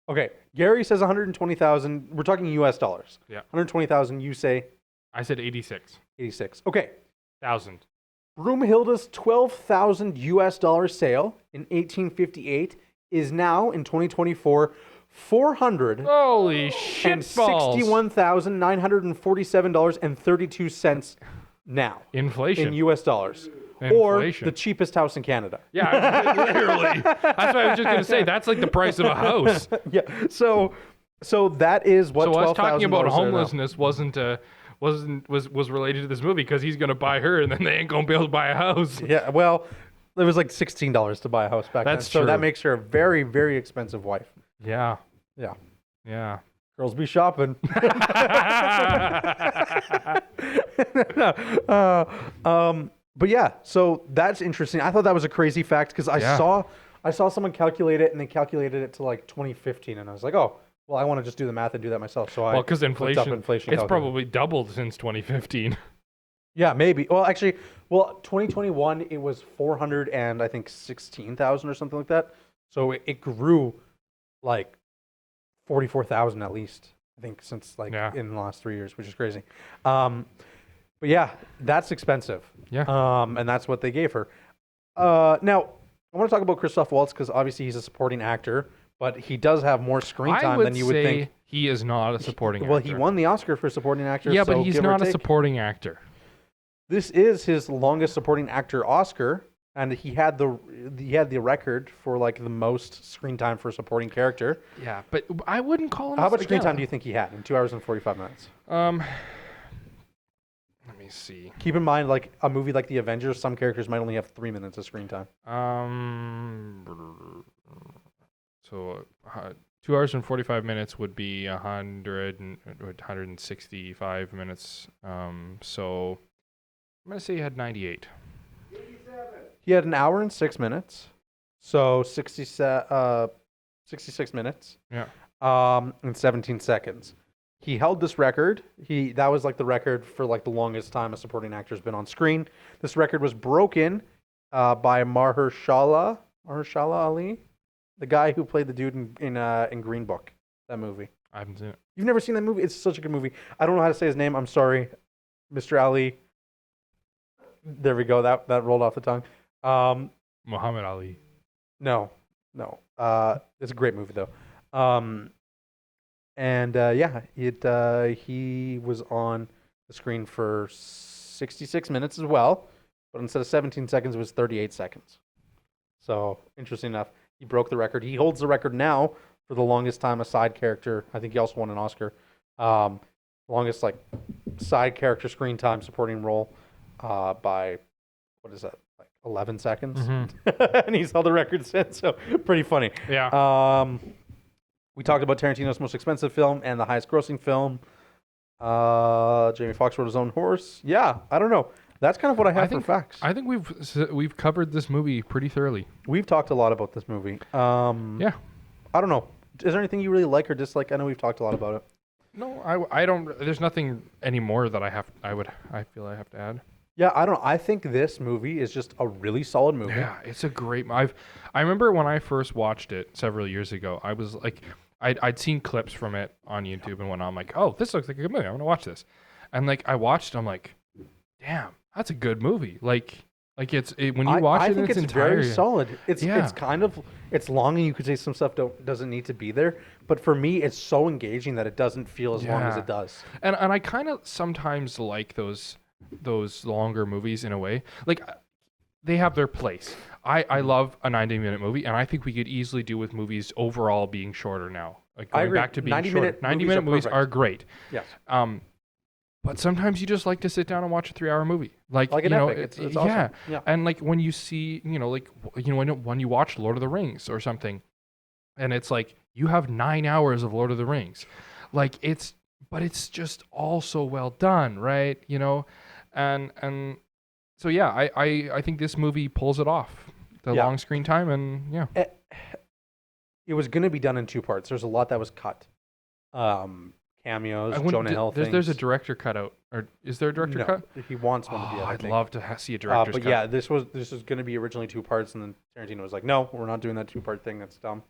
Okay. Gary says 120,000. We're talking U.S. dollars. Yeah. 120,000. You say I said 86,000. 86. Okay. Broomhilda's 12,000 U.S. dollar sale in 1858 is now in 2024 $461,947.32 Holy shit balls. now Inflation. in U.S. dollars. Inflation. Or the cheapest house in Canada. Yeah, literally. That's what I was just going to say. That's like the price of a house. Yeah. So that is what. So us talking about $12,000 are now. homelessness was related to this movie because he's going to buy her and then they ain't going to be able to buy a house. Yeah. Well, it was like $16 to buy a house back then. That's So true. that makes her a very, very expensive wife. Yeah. Yeah. Yeah. Girls be shopping. But yeah, so that's interesting. I thought that was a crazy fact because I saw someone calculate it and they calculated it to like 2015, and I was like, oh, well, I want to just do the math and do that myself. So I Because looked up inflation, it's calculator. probably doubled since 2015. Yeah, maybe. Well, actually, 2021 it was 400 and I think 16,000 or something like that. So it grew like 44,000 at least, I think, since like in the last 3 years, which is crazy. But yeah, that's expensive. Yeah. And that's what they gave her. Now, I want to talk about Christoph Waltz because obviously he's a supporting actor, but he does have more screen time than you would think. He is not a supporting actor. Well, he won the Oscar for supporting actor. Yeah, so but he's give or not a take. supporting actor. This is his longest supporting actor Oscar, and he had the record for like the most screen time for a supporting character. Yeah, but I wouldn't call him. How much screen time do you think he had in 2 hours and 45 minutes? Let me see. Keep in mind, like a movie like The Avengers, some characters might only have 3 minutes of screen time. So 2 hours and 45 minutes would be 165 minutes. So I'm gonna say he had 98. He had an hour and 6 minutes, so 66 minutes. Yeah. And 17 seconds. He held this record. That was like the record for like the longest time a supporting actor's been on screen. This record was broken by Mahershala Ali, the guy who played the dude in Green Book, that movie. I haven't seen it. You've never seen that movie? It's such a good movie. I don't know how to say his name. I'm sorry, Mr. Ali. There we go. That rolled off the tongue. Muhammad Ali. No. It's a great movie though. He was on the screen for 66 minutes as well, but instead of 17 seconds, it was 38 seconds. So interesting enough, he broke the record. He holds the record now for the longest time a side character. I think he also won an Oscar. Longest like side character screen time supporting role by what is that? Like 11 seconds, and he's held the record since. So pretty funny. Yeah. We talked about Tarantino's most expensive film and the highest grossing film. Jamie Foxx rode his own horse. Yeah, I don't know. That's kind of what I have for facts. I think we've covered this movie pretty thoroughly. We've talked a lot about this movie. Yeah. I don't know. Is there anything you really like or dislike? I know we've talked a lot about it. No, I don't. There's nothing anymore that I feel I have to add. Yeah, I don't know. I think this movie is just a really solid movie. Yeah, it's a great. I remember when I first watched it several years ago. I was like, I'd seen clips from it on YouTube and whatnot. I'm like, oh, this looks like a good movie. I'm gonna watch this. And like I watched, I'm like, damn, that's a good movie. Like when you watch I it, think in its it's very entirety, solid. It's kind of long, and you could say some stuff doesn't need to be there. But for me, it's so engaging that it doesn't feel as long as it does. And I kind of sometimes like those longer movies in a way. Like they have their place. I love a 90-minute movie, and I think we could easily do with movies overall being shorter now. Like going back to being 90-minute movies are great. Yes. But sometimes you just like to sit down and watch a 3-hour movie. Like an epic. It's awesome. Yeah. And like when you see, when you watch Lord of the Rings or something, and it's like you have 9 hours of Lord of the Rings. Like but it's just all so well done, right? And so yeah, I think this movie pulls it off. The long screen time, and It was going to be done in 2 parts. There's a lot that was cut. cameos. I wouldn't Jonah d- Hill there's a things. director cut out, or is there a director No, cut? he wants one to be. Oh, I I'd think. love to see a director's But cut. yeah, this was going to be originally 2 parts, and then Tarantino was like, "No, we're not doing that 2-part thing. That's dumb."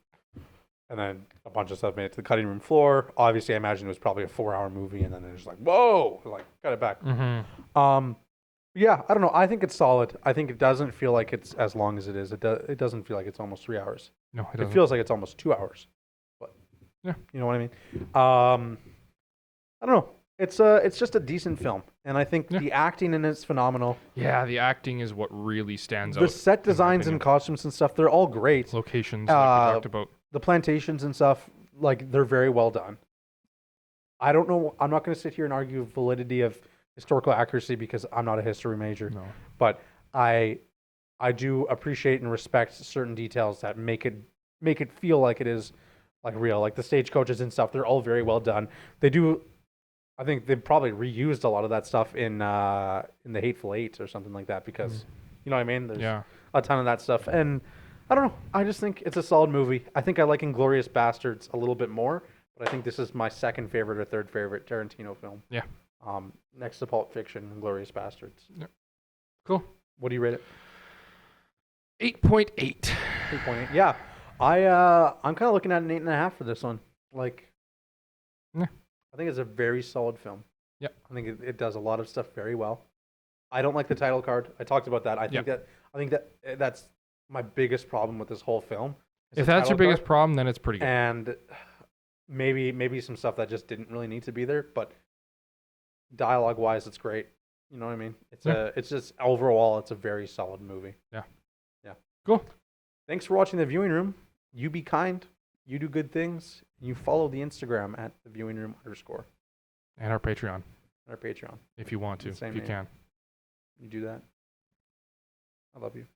And then a bunch of stuff made it to the cutting room floor. Obviously, I imagine it was probably a 4-hour movie, and then it was like, "Whoa!" Like, cut it back. Mm-hmm. Yeah, I don't know. I think it's solid. I think it doesn't feel like it's as long as it is. It doesn't feel like it's almost 3 hours. No, it It doesn't. feels like it's almost 2 hours. But Yeah. you know what I mean. I don't know. It's just a decent film, and I think Yeah. the acting in it's phenomenal. Yeah, the acting is what really stands out. The set in my designs and opinion. costumes and stuff, they're all great. Locations, like we talked about. The plantations and stuff, like they're very well done. I don't know. I'm not going to sit here and argue validity of historical accuracy because I'm not a history major. No. But I do appreciate and respect certain details that make it feel like it is like real, like the stagecoaches and stuff. They're all very well done. They do. I think they probably reused a lot of that stuff in the Hateful Eight or something like that because you know what I mean. There's Yeah. a ton of that stuff, and I don't know. I just think it's a solid movie. I think I like Inglourious Bastards a little bit more, but I think this is my second favorite or third favorite Tarantino film. Yeah. Next to Pulp Fiction, Inglourious Bastards. Cool. What do you rate it? 8.8. 3.8. Yeah, I'm kind of looking at an 8.5 for this one. Like, Yeah. I think it's a very solid film. Yep. I think it does a lot of stuff very well. I don't like the title card. I talked about that. I think that's my biggest problem with this whole film. is If the that's your title biggest card. problem, then it's pretty good. And maybe some stuff that just didn't really need to be there, but dialogue wise, it's great. You know what I mean? It's just overall, it's a very solid movie. Yeah. Yeah. Cool. Thanks for watching The Viewing Room. You be kind. You do good things. You follow the Instagram at The Viewing Room _ And our Patreon, and our Patreon. if you want to, Same if you name. can. You do that. I love you.